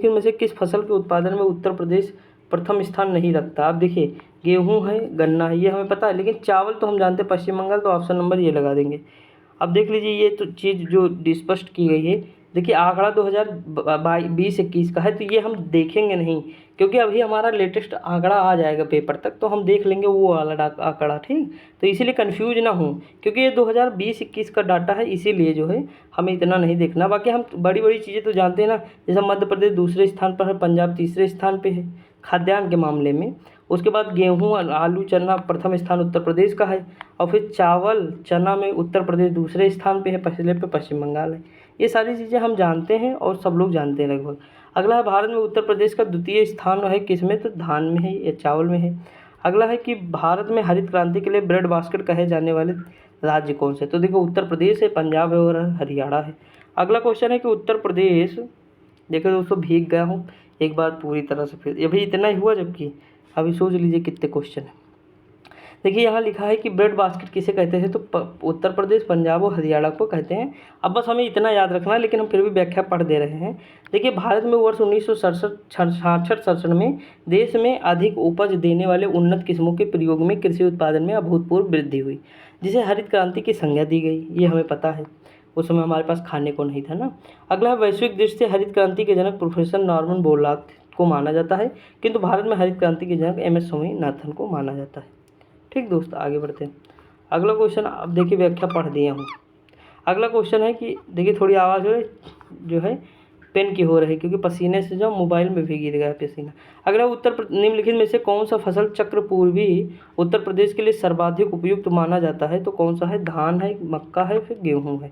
में से किस फसल के उत्पादन में उत्तर प्रदेश प्रथम स्थान नहीं रखता। आप देखिए गेहूँ है, गन्ना है, ये हमें पता है, लेकिन चावल तो हम जानते हैं पश्चिम बंगाल, तो ऑप्शन नंबर ये लगा देंगे। अब देख लीजिए ये तो चीज़ जो स्पष्ट की गई है। देखिए आंकड़ा 2020-21 का है, तो ये हम देखेंगे नहीं, क्योंकि अभी हमारा लेटेस्ट आंकड़ा आ जाएगा पेपर तक, तो हम देख लेंगे वो वाला आंकड़ा, ठीक। तो इसीलिए कंफ्यूज ना हो, क्योंकि ये 2020-21 का डाटा है, इसीलिए जो है हमें इतना नहीं देखना। बाकी हम बड़ी बड़ी चीज़ें तो जानते हैं ना, जैसे मध्य प्रदेश दूसरे स्थान पर है, पंजाब तीसरे स्थान पर है खाद्यान्न के मामले में। उसके बाद गेहूँ, आलू, चना प्रथम स्थान उत्तर प्रदेश का है, और फिर चावल चना में उत्तर प्रदेश दूसरे स्थान पे है, पहले पे पश्चिम बंगाल है। ये सारी चीज़ें हम जानते हैं और सब लोग जानते हैं लगभग। अगला है भारत में उत्तर प्रदेश का द्वितीय स्थान है किसमें, तो धान में है या चावल में है। अगला है कि भारत में हरित क्रांति के लिए ब्रेड बास्केट कहे जाने वाले राज्य कौन से, तो देखो उत्तर प्रदेश है, पंजाब है और हरियाणा है। अगला क्वेश्चन है कि उत्तर प्रदेश, देखो दोस्तों भीग गया हूँ एक बार पूरी तरह से, फिर अभी इतना ही हुआ, जबकि अभी सोच लीजिए कितने क्वेश्चन हैं। देखिए यहाँ लिखा है कि ब्रेड बास्केट किसे कहते हैं, तो उत्तर प्रदेश, पंजाब और हरियाणा को कहते हैं। अब बस हमें इतना याद रखना है, लेकिन हम फिर भी व्याख्या पढ़ दे रहे हैं। देखिए भारत में वर्ष 1967 में देश में अधिक उपज देने वाले उन्नत किस्मों के प्रयोग में कृषि उत्पादन में अभूतपूर्व वृद्धि हुई, जिसे हरित क्रांति की संज्ञा दी गई। ये हमें पता है, उस समय हमारे पास खाने को नहीं था ना। अगला वैश्विक दृष्टि से हरित क्रांति के जनक प्रोफेसर नॉर्मन बोरलॉग को माना जाता है, किंतु भारत में हरित क्रांति के जनक MS स्वामीनाथन को माना जाता है। ठीक दोस्तों आगे बढ़ते हैं। अगला क्वेश्चन, अब देखिए व्याख्या पढ़ दिया हूँ। अगला क्वेश्चन है कि देखिए थोड़ी आवाज़ जो है पेन की हो रही है, क्योंकि पसीने से जो मोबाइल में भी गिर गया पसीना। अगला निम्नलिखित में से कौन सा फसल चक्र पूर्वी उत्तर प्रदेश के लिए सर्वाधिक उपयुक्त माना जाता है, तो कौन सा है, धान है, मक्का है, फिर गेहूँ है।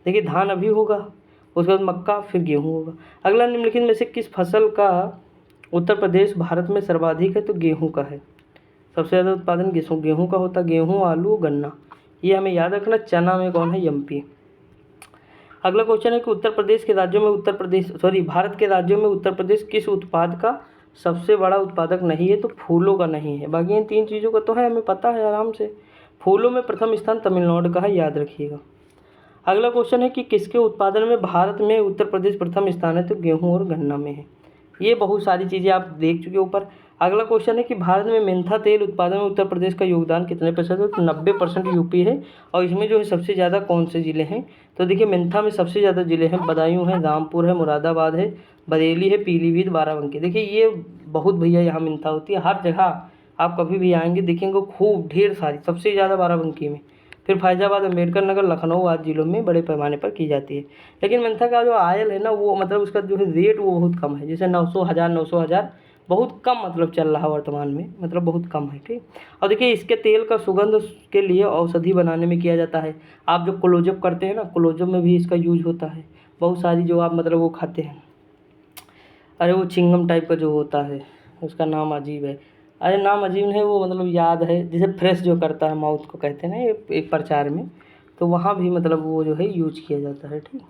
देखिए धान अभी होगा, उसके बाद मक्का, फिर गेहूँ होगा। अगला निम्नलिखित में से किस फसल का उत्तर प्रदेश भारत में सर्वाधिक है, तो गेहूँ का है। सबसे ज़्यादा उत्पादन गेहूँ का होता है, गेहूँ, आलू, गन्ना, ये हमें याद रखना। चना में कौन है, MP। अगला क्वेश्चन है कि भारत के राज्यों में उत्तर प्रदेश किस उत्पाद का सबसे बड़ा उत्पादक नहीं है, तो फूलों का नहीं है। बाकी इन तीन चीज़ों का तो है, हमें पता है आराम से। फूलों में प्रथम स्थान तमिलनाडु का है, याद रखिएगा। अगला क्वेश्चन है कि किसके उत्पादन में भारत में उत्तर प्रदेश प्रथम स्थान है, तो गेहूँ और गन्ना में है। ये बहुत सारी चीज़ें आप देख चुके ऊपर। अगला क्वेश्चन है कि भारत में मेंथा तेल उत्पादन में उत्तर प्रदेश का योगदान कितने प्रतिशत है, तो 90% यूपी है। और इसमें जो है सबसे ज़्यादा कौन से ज़िले हैं, तो देखिए मेंथा में सबसे ज़्यादा ज़िले हैं, बदायूं है, रामपुर है, मुरादाबाद है, बरेली है, पीलीभीत, बाराबंकी। देखिए ये बहुत भैया यहाँ मेंथा होती है हर जगह, आप कभी भी आएंगे देखेंगे खूब ढेर सारी, सबसे ज़्यादा बाराबंकी में, फिर फैजाबाद, अम्बेडकर नगर, लखनऊ आदि जिलों में बड़े पैमाने पर की जाती है। लेकिन मेंथा का जो आयल है ना, वो मतलब उसका जो है रेट वो बहुत कम है, जैसे 900,000 बहुत कम मतलब चल रहा है वर्तमान में, मतलब बहुत कम है, ठीक। और देखिए इसके तेल का सुगंध के लिए औषधि बनाने में किया जाता है। आप जो क्लोजअप करते हैं ना, क्लोजअप में भी इसका यूज होता है। बहुत सारी जो आप मतलब वो खाते हैं, अरे वो चिंगम टाइप का जो होता है, उसका नाम अजीब है, अरे नाम अजीब है वो, मतलब याद है, जैसे फ्रेश जो करता है माउथ को कहते हैं ना एक प्रचार में, तो वहाँ भी मतलब वो जो है यूज किया जाता है, ठीक।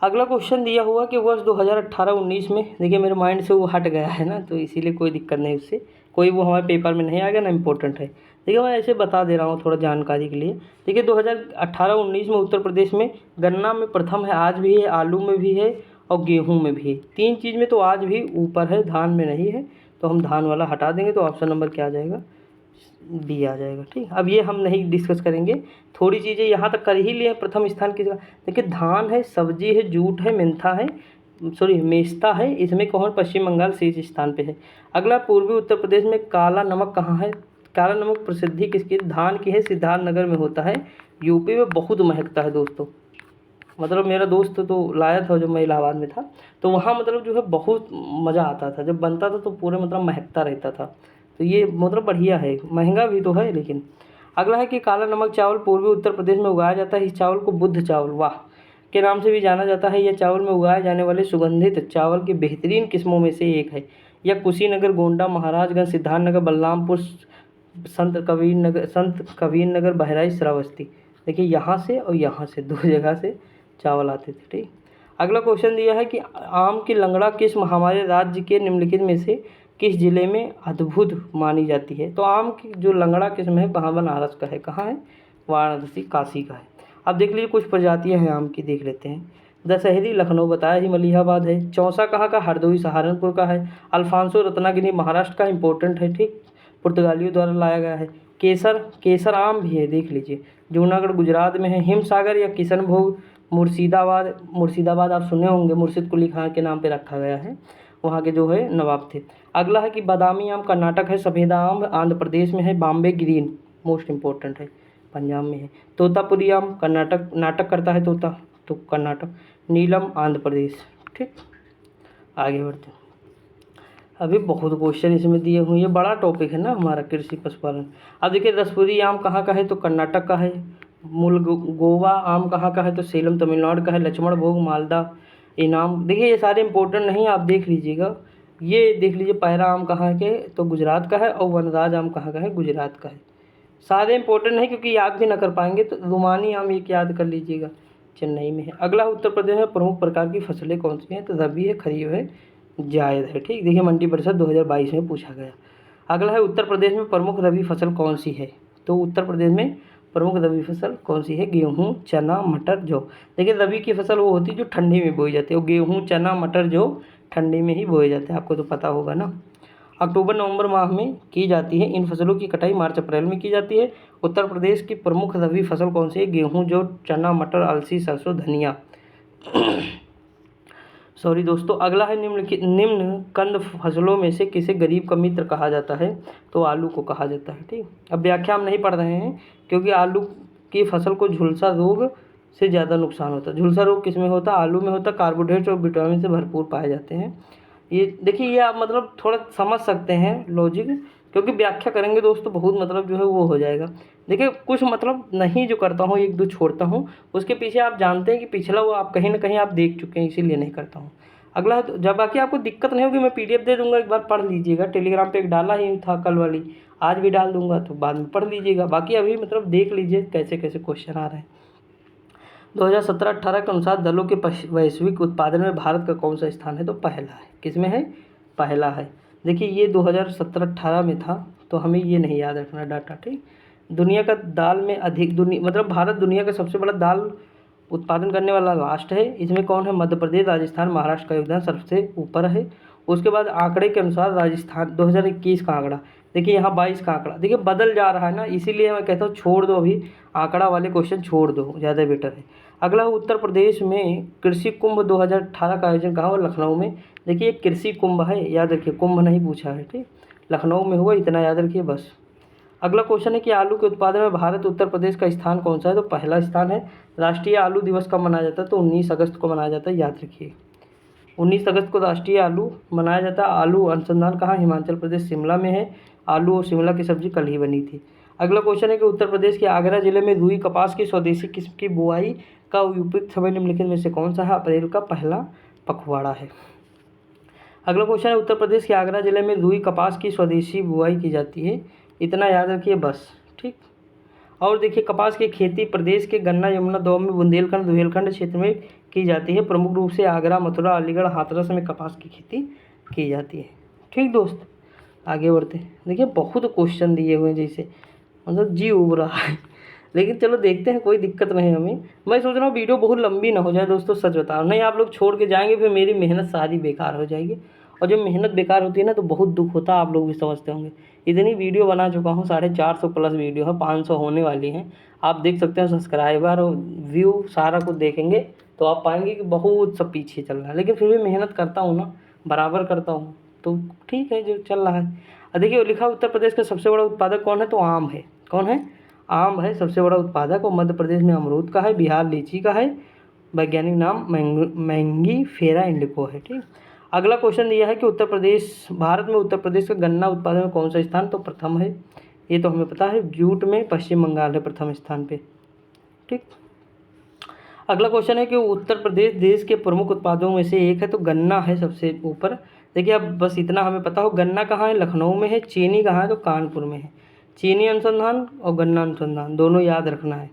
अगला क्वेश्चन दिया हुआ कि वर्ष 2018-19 में, देखिए मेरे माइंड से वो हट गया है ना, तो इसीलिए कोई दिक्कत नहीं, उससे कोई वो हमारे पेपर में नहीं आएगा ना, इम्पोर्टेंट है। देखिए मैं ऐसे बता दे रहा हूँ थोड़ा जानकारी के लिए। देखिए 2018-19 में उत्तर प्रदेश में गन्ना में प्रथम है, आज भी है, आलू में भी है और गेहूँ में भी है। तीन चीज़ में तो आज भी ऊपर है, धान में नहीं है, तो हम धान वाला हटा देंगे, तो ऑप्शन नंबर क्या आ जाएगा, B आ जाएगा, ठीक। अब ये हम नहीं डिस्कस करेंगे, थोड़ी चीज़ें यहाँ तक कर ही लिए। प्रथम स्थान किसका, देखिए धान है, सब्जी है, जूट है, मेंथा है, मेस्ता है, इसमें कौन, पश्चिम बंगाल शीर्ष स्थान पे है। अगला पूर्वी उत्तर प्रदेश में काला नमक कहाँ है, काला नमक प्रसिद्धि किसकी, धान की है, सिद्धार्थनगर में होता है, यूपी में बहुत महकता है दोस्तों। मतलब मेरा दोस्त तो लाया था जब मैं इलाहाबाद में था, तो वहाँ मतलब जो है बहुत मज़ा आता था, जब बनता था तो पूरे मतलब महकता रहता था। तो ये मतलब बढ़िया है, महंगा भी तो है लेकिन। अगला है कि काला नमक चावल पूर्वी उत्तर प्रदेश में उगाया जाता है। इस चावल को बुद्ध चावल वाह के नाम से भी जाना जाता है। यह चावल में उगाए जाने वाले सुगंधित चावल की बेहतरीन किस्मों में से एक है। यह कुशीनगर, गोंडा, महाराजगंज, सिद्धार्थनगर, बलरामपुर, संत कबीर नगर, बहराइच, श्रावस्ती, देखिए यहाँ से और यहाँ से दो जगह से चावल आते थे, ठीक। अगला क्वेश्चन दिया है कि आम की लंगड़ा किस्म हमारे राज्य के निम्नलिखित में से किस जिले में अद्भुत मानी जाती है? तो आम की जो लंगड़ा किस्म है कहाँ, बनारस का है, कहाँ है, वाराणसी काशी का है। अब देख लीजिए कुछ प्रजातियां हैं आम की, देख लेते हैं। दशहरी लखनऊ बताया ही मलिहाबाद है। चौसा कहाँ का, हरदोई सहारनपुर का है। अल्फांसो रत्नागिरी महाराष्ट्र का इंपॉर्टेंट है, ठीक, पुर्तगालियों द्वारा लाया गया है। केसर, केसर आम भी है, देख लीजिए, जूनागढ़ गुजरात में है। हिमसागर या किशनभोग मुर्शिदाबाद, मुर्शिदाबाद आप सुने होंगे, मुर्शिद कुली खां के नाम पे रखा गया है, वहाँ के जो है नवाब थे। अगला है कि बादामी आम कर्नाटक है। सफ़ेदा आम आंध्र प्रदेश में है। बॉम्बे ग्रीन मोस्ट इम्पोर्टेंट है, पंजाब में है। तोतापुरी आम कर्नाटक, नाटक करता है तोता, तो कर्नाटक। नीलम आंध्र प्रदेश, ठीक। आगे बढ़ते हैं, अभी बहुत क्वेश्चन इसमें दिए हुए हैं, ये बड़ा टॉपिक है ना हमारा कृषि पशुपालन। अब देखिए दसपुरी आम कहाँ का है, तो कर्नाटक का है। गोवा आम कहाँ का है, तो सेलम तमिलनाडु का है। लक्ष्मण भोग मालदा इनाम, देखिए ये सारे इंपॉर्टेंट नहीं, आप देख लीजिएगा। ये देख लीजिए पैरा आम कहाँ के, तो गुजरात का है। और वनराज आम कहाँ का है, गुजरात का है। सारे इंपॉर्टेंट नहीं क्योंकि याद भी ना कर पाएंगे, तो रुमानी आम एक याद कर लीजिएगा, चेन्नई में है। अगला उत्तर प्रदेश में प्रमुख प्रकार की फसलें कौन सी हैं, तो रबी है, खरीफ है, जायद है, ठीक। देखिए मंडी परिषद 2022 में पूछा गया। अगला है उत्तर प्रदेश में प्रमुख रबी फसल कौन सी है, तो उत्तर प्रदेश में प्रमुख रबी फसल कौन सी है, गेहूँ, चना, मटर, जौ। देखिए रबी की फसल वो होती है जो ठंडी में बोई जाती है, और गेहूँ, चना, मटर, जौ ठंडी में ही बोए जाते हैं, आपको तो पता होगा ना। अक्टूबर नवंबर माह में की जाती है। इन फसलों की कटाई मार्च अप्रैल में की जाती है। उत्तर प्रदेश की प्रमुख रबी फसल कौन सी है, गेहूँ, जौ, चना, मटर, अलसी, सरसों, धनिया। सॉरी दोस्तों, अगला है निम्न कंद फसलों में से किसे गरीब का मित्र कहा जाता है, तो आलू को कहा जाता है, ठीक। अब व्याख्या हम नहीं पढ़ रहे हैं क्योंकि आलू की फसल को झुलसा रोग से ज़्यादा नुकसान होता है। झुलसा रोग किस में होता है, आलू में होता है। कार्बोहाइड्रेट और विटामिन से भरपूर पाए जाते हैं। ये देखिए, ये आप मतलब थोड़ा समझ सकते हैं लॉजिक, क्योंकि व्याख्या करेंगे दोस्तों बहुत मतलब जो है वो हो जाएगा। देखिए कुछ मतलब नहीं जो करता हूँ, एक दो छोड़ता हूँ, उसके पीछे आप जानते हैं कि पिछला वो आप कहीं ना कहीं आप देख चुके हैं, इसीलिए नहीं करता हूँ। अगला है, तो जब बाकी आपको दिक्कत नहीं होगी मैं PDF दे दूंगा, एक बार पढ़ लीजिएगा। टेलीग्राम पे एक डाला ही था कल वाली, आज भी डाल दूंगा, तो बाद में पढ़ लीजिएगा। बाकी अभी मतलब देख लीजिए कैसे कैसे क्वेश्चन आ रहे हैं। 2017-18 के अनुसार दलों के वैश्विक उत्पादन में भारत का कौन सा स्थान है, तो पहला है। किसमें है, पहला है। देखिए ये 2017-18 में था, तो हमें ये नहीं याद रखना डाटा, ठीक। दुनिया का दाल में अधिक मतलब भारत दुनिया का सबसे बड़ा दाल उत्पादन करने वाला राष्ट्र है। इसमें कौन है, मध्य प्रदेश, राजस्थान, महाराष्ट्र का योगदान सबसे ऊपर है। उसके बाद आंकड़े के अनुसार राजस्थान 2021 का आंकड़ा, देखिए यहाँ 22 का आंकड़ा, देखिए बदल जा रहा है ना, इसीलिए मैं कहता हूँ छोड़ दो, अभी आंकड़ा वाले क्वेश्चन छोड़ दो, ज़्यादा बेटर है। अगला उत्तर प्रदेश में कृषि कुंभ 2018 का आयोजन कहाँ हुआ, लखनऊ में। देखिए कृषि कुंभ है, याद रखिए, कुंभ नहीं पूछा है, ठीक। लखनऊ में हुआ, इतना याद रखिए बस। अगला क्वेश्चन है कि आलू के उत्पादन में भारत उत्तर प्रदेश का स्थान कौन सा है, तो पहला स्थान है। राष्ट्रीय आलू दिवस कब मनाया जाता है, तो 19 अगस्त को मनाया जाता है, याद रखिए 19 अगस्त को राष्ट्रीय आलू मनाया जाता है। आलू अनुसंधान कहाँ, हिमाचल प्रदेश, शिमला में है। आलू और शिमला की सब्जी कल ही बनी थी। अगला क्वेश्चन है कि उत्तर प्रदेश के आगरा जिले में रुई कपास की स्वदेशी किस्म की बुआई का उपयुक्त समय निम्नलिखित में से कौन सा है, अप्रैल का पहला पखवाड़ा है। अगला क्वेश्चन है उत्तर प्रदेश के आगरा जिले में रुई कपास की स्वदेशी बुआई की जाती है, इतना याद रखिए बस, ठीक। और देखिए कपास की खेती प्रदेश के गन्ना, यमुना, दोअब, बुंदेलखंड, रुहेलखंड क्षेत्र में की जाती है। प्रमुख रूप से आगरा, मथुरा, अलीगढ़, हाथरस में कपास की खेती की जाती है, ठीक दोस्त। आगे बढ़ते हैं, देखिए बहुत क्वेश्चन दिए हुए हैं, जैसे मतलब जी उब रहा है, लेकिन चलो देखते हैं, कोई दिक्कत नहीं हमें। मैं सोच रहा हूँ वीडियो बहुत लंबी ना हो जाए दोस्तों, सच बताओ, नहीं आप लोग छोड़ के जाएंगे फिर मेरी मेहनत सारी बेकार हो जाएगी, और जब मेहनत बेकार होती है ना तो बहुत दुख होता है, आप लोग भी समझते होंगे। इतनी वीडियो बना चुका हूँ, 450 प्लस वीडियो है, 500 होने वाली हैं। आप देख सकते हैं सब्सक्राइबर और व्यू सारा कुछ देखेंगे तो आप पाएंगे कि बहुत सब पीछे चल रहा है, लेकिन फिर भी मेहनत करता हूँ ना, बराबर करता हूँ, तो ठीक है जो चल रहा है। देखिए लिखा उत्तर प्रदेश का सबसे बड़ा उत्पादक कौन है, तो आम है। कौन है, आम है सबसे बड़ा उत्पादक। और मध्य प्रदेश में अमरूद का है, बिहार लीची का है, वैज्ञानिक नाम मैंगी फेरा इंडिको है, ठीक। अगला क्वेश्चन दिया है कि उत्तर प्रदेश, भारत में उत्तर प्रदेश का गन्ना उत्पादन में कौन सा स्थान, तो प्रथम है, ये तो हमें पता है। जूट में पश्चिम बंगाल है प्रथम स्थान पे, ठीक। अगला क्वेश्चन है कि उत्तर प्रदेश देश के प्रमुख उत्पादों में से एक है, तो गन्ना है सबसे ऊपर। देखिए अब बस इतना हमें पता हो, गन्ना कहाँ है, लखनऊ में है। चीनी कहाँ है, तो कानपुर में है। चीनी अनुसंधान और गन्ना अनुसंधान दोनों याद रखना है,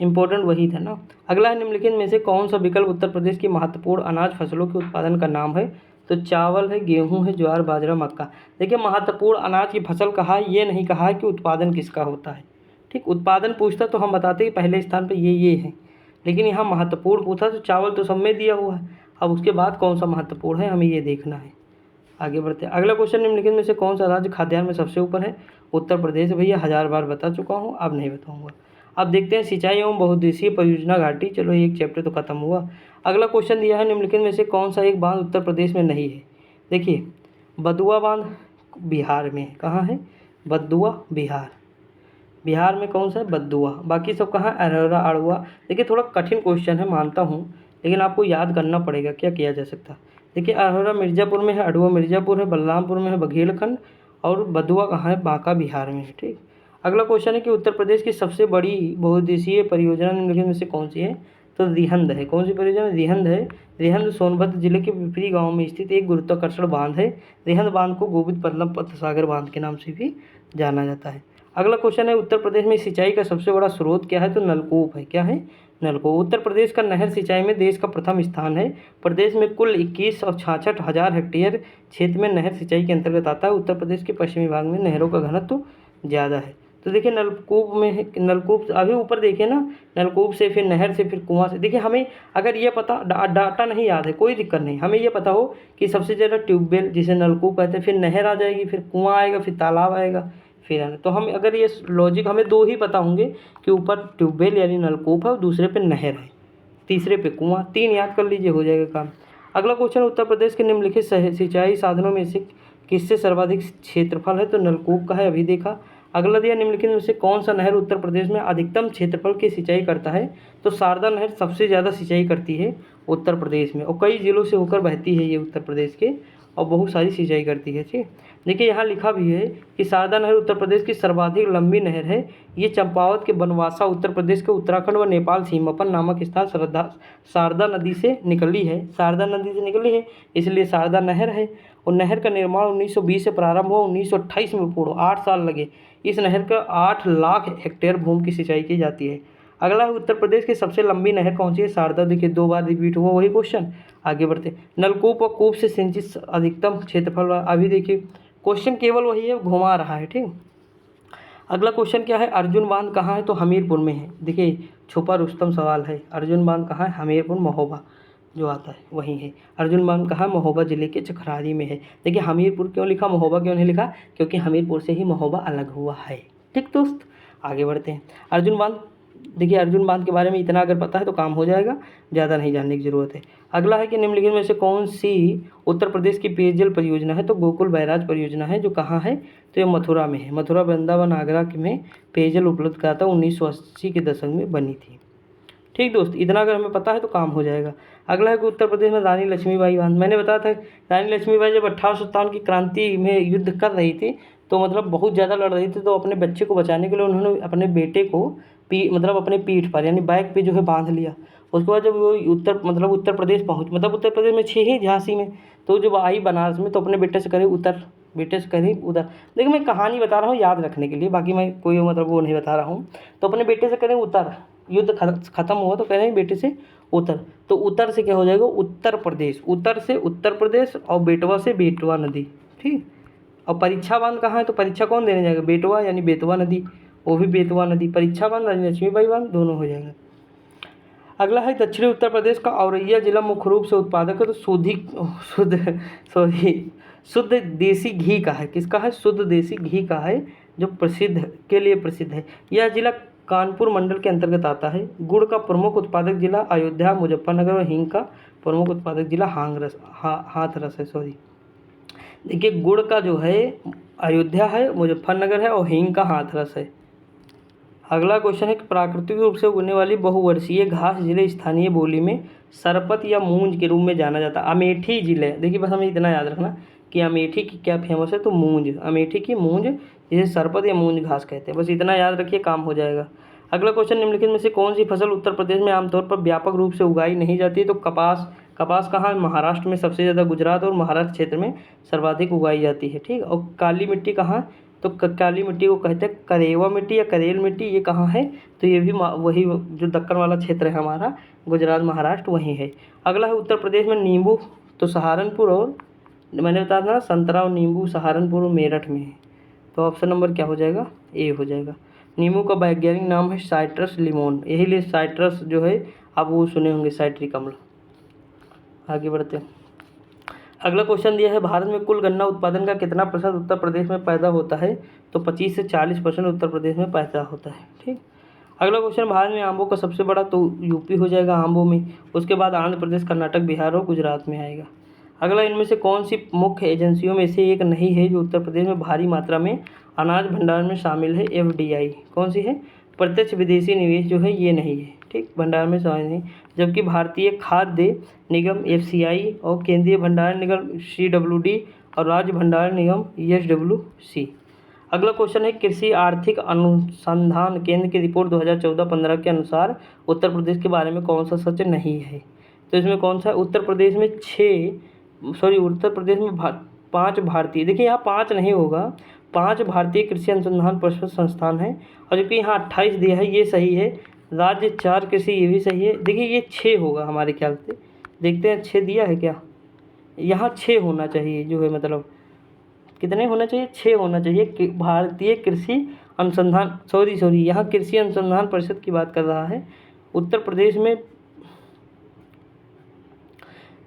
इम्पोर्टेंट वही था ना। अगला है निम्नलिखित में से कौन सा विकल्प उत्तर प्रदेश की महत्वपूर्ण अनाज फसलों के उत्पादन का नाम है, तो चावल है, गेहूँ है, ज्वार, बाजरा, मक्का। देखिए महत्वपूर्ण अनाज की फसल कहा है, ये नहीं कहा है कि उत्पादन किसका होता है। ठीक, उत्पादन पूछता तो हम बताते कि पहले स्थान पे ये है, लेकिन यहाँ महत्वपूर्ण पूछा तो चावल तो सब में दिया हुआ है। अब उसके बाद कौन सा महत्वपूर्ण है हमें ये देखना है। आगे बढ़ते हैं। अगला क्वेश्चन, निम्नलिखित में से कौन सा राज्य खाद्यान्न में सबसे ऊपर है। उत्तर प्रदेश। भैया 1000 बार बता चुका हूँ, अब नहीं बताऊँगा। अब देखते हैं सिंचाई एवं बहुउद्देशीय परियोजना घाटी। चलो एक चैप्टर तो खत्म हुआ। अगला क्वेश्चन दिया है, निम्नलिखित में से कौन सा एक बांध उत्तर प्रदेश में नहीं है। देखिए बदुआ बांध बिहार में है। कहाँ है? बदुआ बिहार। बिहार में कौन सा है? बदुआ। बाकी सब कहाँ? अररिया, अड़ुआ। देखिए थोड़ा कठिन क्वेश्चन है मानता हूँ, लेकिन आपको याद करना पड़ेगा, क्या किया जा सकता है। देखिए अररिया मिर्ज़ापुर में है, अड़ुआ मिर्ज़ापुर है, बलरामपुर में है, बघेलखंड, और बदुआ कहाँ है? बांका बिहार में है। ठीक, अगला क्वेश्चन है कि उत्तर प्रदेश की सबसे बड़ी बहुउद्देशीय परियोजना निम्नलिखित में से कौन सी है। तो रिहंद है। कौन सी परियोजना? रिहंद है। रिहंद सोनभद्र जिले के पिपरी गांव में स्थित एक गुरुत्वाकर्षण बांध है। रिहंद बांध को गोविंद पल्लम पद्म सागर बांध के नाम से भी जाना जाता है। अगला क्वेश्चन है, उत्तर प्रदेश में सिंचाई का सबसे बड़ा स्रोत क्या है। तो नलकूप है। क्या है? नलकूप। उत्तर प्रदेश का नहर सिंचाई में देश का प्रथम स्थान है। प्रदेश में कुल 21 और 66,000 हेक्टेयर क्षेत्र में नहर सिंचाई के अंतर्गत आता है। उत्तर प्रदेश के पश्चिमी भाग में नहरों का घनत्व ज़्यादा है। तो देखिए नलकूप में है, नलकूप अभी ऊपर देखिए ना, नलकूप से फिर नहर से फिर कुआं से। देखिए हमें अगर ये पता डाटा नहीं याद है कोई दिक्कत नहीं, हमें ये पता हो कि सबसे ज़्यादा ट्यूबवेल जिसे नलकूप कहते हैं, फिर नहर आ जाएगी, फिर कुआं आएगा, फिर तालाब आएगा, फिर आना। तो हम अगर ये लॉजिक हमें दो ही पता होंगे कि ऊपर ट्यूबवेल यानी नलकूप है और दूसरे पे नहर है, तीसरे पे कुआं। 3 याद कर लीजिए, हो जाएगा काम। अगला क्वेश्चन, उत्तर प्रदेश के निम्नलिखित सिंचाई साधनों में से किससे सर्वाधिक क्षेत्रफल है। तो नलकूप का है, अभी देखा। अगला दिया, निम्नलिखित में से कौन सा नहर उत्तर प्रदेश में अधिकतम क्षेत्रफल की सिंचाई करता है। तो शारदा नहर सबसे ज़्यादा सिंचाई करती है उत्तर प्रदेश में, और कई जिलों से होकर बहती है ये उत्तर प्रदेश के, और बहुत सारी सिंचाई करती है। ठीक, देखिए यहाँ लिखा भी है कि शारदा नहर उत्तर प्रदेश की सर्वाधिक लंबी नहर है। ये चंपावत के बनवासा उत्तर प्रदेश के उत्तराखंड व नेपाल सीमा पर नामक स्थान शारदा नदी से निकली है। शारदा नदी से निकली है इसलिए शारदा नहर है। और नहर का निर्माण 1920 से प्रारंभ हुआ, 1928 में पूर्ण 8 साल लगे। इस नहर का 8 लाख हेक्टेयर भूमि की सिंचाई की जाती है। अगला है, उत्तर प्रदेश की सबसे लंबी नहर कौन सी है। शारदा। देखिए 2 बार रिपीट हुआ वही क्वेश्चन। आगे बढ़ते, नलकूप और कूप से सिंचित अधिकतम क्षेत्रफल। अभी देखिए क्वेश्चन केवल वही है, घुमा रहा है। ठीक, अगला क्वेश्चन क्या है, अर्जुन बांध कहाँ है। तो हमीरपुर में है। देखिए छुपा रुस्तम सवाल है। अर्जुन बांध कहाँ है? हमीरपुर, महोबा जो आता है वहीं है। अर्जुन बांध कहाँ? महोबा जिले के चखरारी में है। देखिए हमीरपुर क्यों लिखा, महोबा क्यों नहीं लिखा? क्योंकि हमीरपुर से ही महोबा अलग हुआ है। ठीक दोस्त, आगे बढ़ते हैं। अर्जुन बांध, देखिए अर्जुन बांध के बारे में इतना अगर पता है तो काम हो जाएगा, ज़्यादा नहीं जानने की ज़रूरत है। अगला है कि निम्नलिखित में से कौन सी उत्तर प्रदेश की पेयजल परियोजना है। तो गोकुल बैराज परियोजना है, जो कहाँ है। तो ये मथुरा में है। मथुरा, वृंदावन, आगरा में पेयजल उपलब्ध कराता 1980 के दशक में बनी थी। ठीक दोस्त, इतना अगर हमें पता है तो काम हो जाएगा। अगला है कि उत्तर प्रदेश में रानी लक्ष्मीबाई बांध। मैंने बताया था रानी लक्ष्मीबाई जब 1857 की क्रांति में युद्ध कर रही थी, तो मतलब बहुत ज़्यादा लड़ रही थी, तो अपने बच्चे को बचाने के लिए उन्होंने अपने बेटे को मतलब अपने पीठ पर यानी बैक पे जो है बांध लिया। उसके बाद जब वो उत्तर प्रदेश पहुँच, मतलब उत्तर प्रदेश में छः ही झांसी में, तो जब आई बनारस में तो अपने बेटे से करे उतर, बेटे से कहीं उधर। देखिए मैं कहानी बता रहा हूँ याद रखने के लिए, बाकी मैं कोई मतलब वो नहीं बता रहा हूँ। तो अपने बेटे से करें उतर, युद्ध खत्म हुआ तो कह रहे हैं बेटे से उतर। तो उतर से क्या हो जाएगा? उत्तर प्रदेश। उतर से उत्तर प्रदेश, और बेटवा से बेटवा नदी। ठीक, और परीक्षा बांध कहाँ है। तो परीक्षा कौन देने जाएगा? बेटवा यानी बेतवा नदी, वो भी बेतवा नदी। परीक्षा बांध, रानी लक्ष्मीबाई बांध, दोनों हो जाएंगे। अगला है, दक्षिणी उत्तर प्रदेश का औरैया जिला मुख्य रूप से उत्पादक है। तो शुद्ध देसी घी का है। किसका है? शुद्ध देसी घी का है, जो के लिए प्रसिद्ध है। यह जिला कानपुर मंडल के अंतर्गत आता है। गुड़ का प्रमुख उत्पादक जिला अयोध्या, मुजफ्फरनगर, और हींग का प्रमुख उत्पादक जिला हाथरस है। देखिए गुड़ का जो है अयोध्या है, मुजफ्फरनगर है, और हींग का हाथरस है। अगला क्वेश्चन है कि प्राकृतिक रूप से उगने वाली बहुवर्षीय घास जिले स्थानीय बोली में सरपत या मूंज के रूप में जाना जाता है। अमेठी जिले, देखिए बस हमें इतना याद रखना कि अमेठी की क्या फेमस है। तो मूंज, अमेठी की मूंज, जिसे सरपत या मूंज घास कहते हैं। बस इतना याद रखिए, काम हो जाएगा। अगला क्वेश्चन, निम्नलिखित में से कौन सी फसल उत्तर प्रदेश में आमतौर पर व्यापक रूप से उगाई नहीं जाती है। तो कपास। कपास कहाँ है? महाराष्ट्र में सबसे ज़्यादा, गुजरात और महाराष्ट्र क्षेत्र में सर्वाधिक उगाई जाती है। ठीक, और काली मिट्टी कहाँ? तो काली मिट्टी को कहते हैं करेवा मिट्टी या करेल मिट्टी। ये कहाँ है? तो ये भी वही जो दक्कन वाला क्षेत्र है हमारा, गुजरात महाराष्ट्र, वहीं है। अगला है उत्तर प्रदेश में नींबू। तो सहारनपुर और मैंने बताया था संतरा और नींबू सहारनपुर और मेरठ में है। तो ऑप्शन नंबर क्या हो जाएगा, ए हो जाएगा। नींबू का वैज्ञानिक नाम है साइट्रस लिमोन, यही लिए साइट्रस जो है आप वो सुने होंगे, साइट्रिक अम्ल। आगे बढ़ते हैं। अगला क्वेश्चन दिया है, भारत में कुल गन्ना उत्पादन का कितना प्रतिशत उत्तर प्रदेश में पैदा होता है? तो 25 से 40% उत्तर प्रदेश में पैदा होता है। ठीक। अगला क्वेश्चन, भारत में आंबों का सबसे बड़ा तो यूपी हो जाएगा आंबों में, उसके बाद आंध्र प्रदेश, कर्नाटक, बिहार और गुजरात में आएगा। अगला, इनमें से कौन सी मुख्य एजेंसियों में से एक नहीं है जो उत्तर प्रदेश में भारी मात्रा में अनाज भंडारण में शामिल है? FDI कौन सी है? प्रत्यक्ष विदेशी निवेश जो है ये नहीं है। ठीक, भंडारण में शामिल नहीं। जबकि भारतीय खाद्य निगम FCI और केंद्रीय भंडारण निगम CWD और राज्य भंडारण निगम SWC। अगला क्वेश्चन है, कृषि आर्थिक अनुसंधान केंद्र की रिपोर्ट 2014-15 के अनुसार उत्तर प्रदेश के बारे में कौन सा सच नहीं है? तो इसमें कौन सा है? उत्तर प्रदेश में उत्तर प्रदेश में 5 भारतीय, देखिए यहाँ 5 नहीं होगा, 5 भारतीय कृषि अनुसंधान परिषद संस्थान है, और जबकि यहाँ 28 दिया है ये सही है। राज्य 4 कृषि ये भी सही है। देखिए ये 6 होगा हमारे ख्याल से, देखते हैं 6 दिया है क्या? यहाँ 6 होना चाहिए जो है, मतलब कितने होना चाहिए? 6 होना चाहिए। भारतीय कृषि अनुसंधान यहाँ कृषि अनुसंधान परिषद की बात कर रहा है। उत्तर प्रदेश में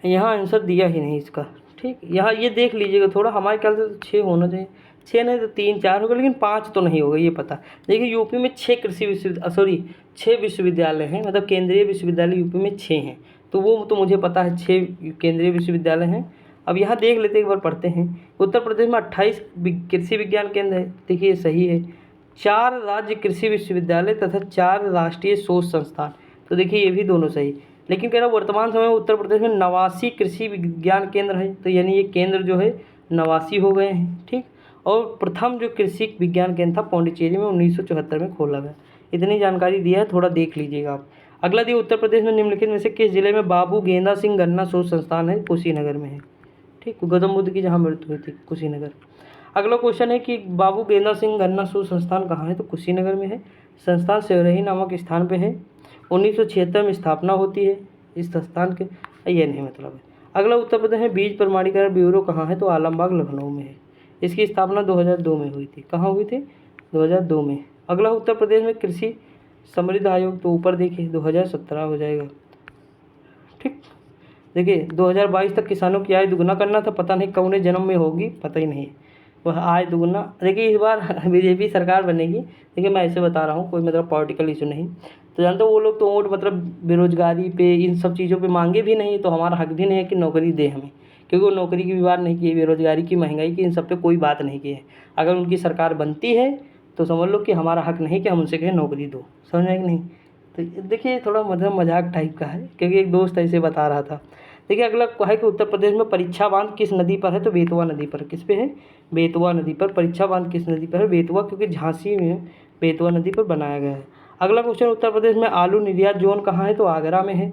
यहाँ आंसर दिया ही नहीं इसका। ठीक, यहाँ ये देख लीजिएगा थोड़ा, हमारे ख्याल से 6 होना चाहिए। 6 नहीं तो 3-4 होगा, लेकिन 5 तो नहीं होगा ये पता। देखिए यूपी में 6 विश्वविद्यालय हैं, मतलब केंद्रीय विश्वविद्यालय यूपी में 6 हैं, तो वो तो मुझे पता है 6 केंद्रीय विश्वविद्यालय हैं। अब यहाँ देख लेते हैं, एक बार पढ़ते हैं। उत्तर प्रदेश में 28 कृषि विज्ञान केंद्र है, देखिए सही है। 4 राज्य कृषि विश्वविद्यालय तथा 4 राष्ट्रीय शोध संस्थान, तो देखिए ये भी दोनों सही। लेकिन कह रहा वर्तमान समय में उत्तर प्रदेश में 89 कृषि विज्ञान केंद्र है, तो यानी ये केंद्र जो है 89 हो गए हैं। ठीक, और प्रथम जो कृषि विज्ञान केंद्र था पौंडीचेरी में 1974 में खोला गया। इतनी जानकारी दिया है, थोड़ा देख लीजिएगा आप। अगला दिया, उत्तर प्रदेश में निम्नलिखित में से किस जिले में बाबू गेंदा सिंह गन्ना शोध संस्थान है? कुशीनगर में है। ठीक, गौतम बुद्ध की जहाँ मृत्यु हुई थी, कुशीनगर। अगला क्वेश्चन है कि बाबू गेंदा सिंह गन्ना शोध संस्थान कहाँ है? तो कुशीनगर में है। संस्थान सेवरही नामक स्थान पे है। 1976 में स्थापना होती है इस संस्थान के, ये नहीं मतलब है। अगला, उत्तर प्रदेश में बीज प्रमाणीकरण ब्यूरो कहाँ है? तो आलमबाग लखनऊ में है। इसकी स्थापना 2002 में हुई थी। कहाँ हुई थी? 2002 में। अगला, उत्तर प्रदेश में कृषि समृद्धि आयोग, तो ऊपर देखिए 2017 हो जाएगा। ठीक, देखिए 2022 तक किसानों की आय दुगना करना था, पता नहीं कौन जन्म में होगी, पता ही नहीं। वह आय दुगना, देखिए इस बार BJP सरकार बनेगी। देखिए मैं ऐसे बता रहा हूँ, कोई मतलब पॉलिटिकल इशू नहीं। तो जानते हो वो लोग तो वोट मतलब बेरोजगारी पे, इन सब चीज़ों पे मांगे भी नहीं, तो हमारा हक भी नहीं है कि नौकरी दे हमें, क्योंकि वो नौकरी की भी बात नहीं की है, बेरोजगारी की, महंगाई की, इन सब पे कोई बात नहीं की है। अगर उनकी सरकार बनती है तो समझ लो कि हमारा हक नहीं कि हम उनसे कहें नौकरी दो, समझ में कि नहीं। तो देखिए थोड़ा मतलब मजाक टाइप का है, क्योंकि एक दोस्त ऐसे बता रहा था। देखिए अगला है कि उत्तर प्रदेश में परीक्षा बांध किस नदी पर है? तो बेतवा नदी पर। किस पे है? बेतवा नदी पर। परीक्षा बांध किस नदी पर है? बेतवा, क्योंकि झांसी में बेतवा नदी पर बनाया गया है। अगला क्वेश्चन, उत्तर प्रदेश में आलू निर्यात जोन कहाँ है? तो आगरा में है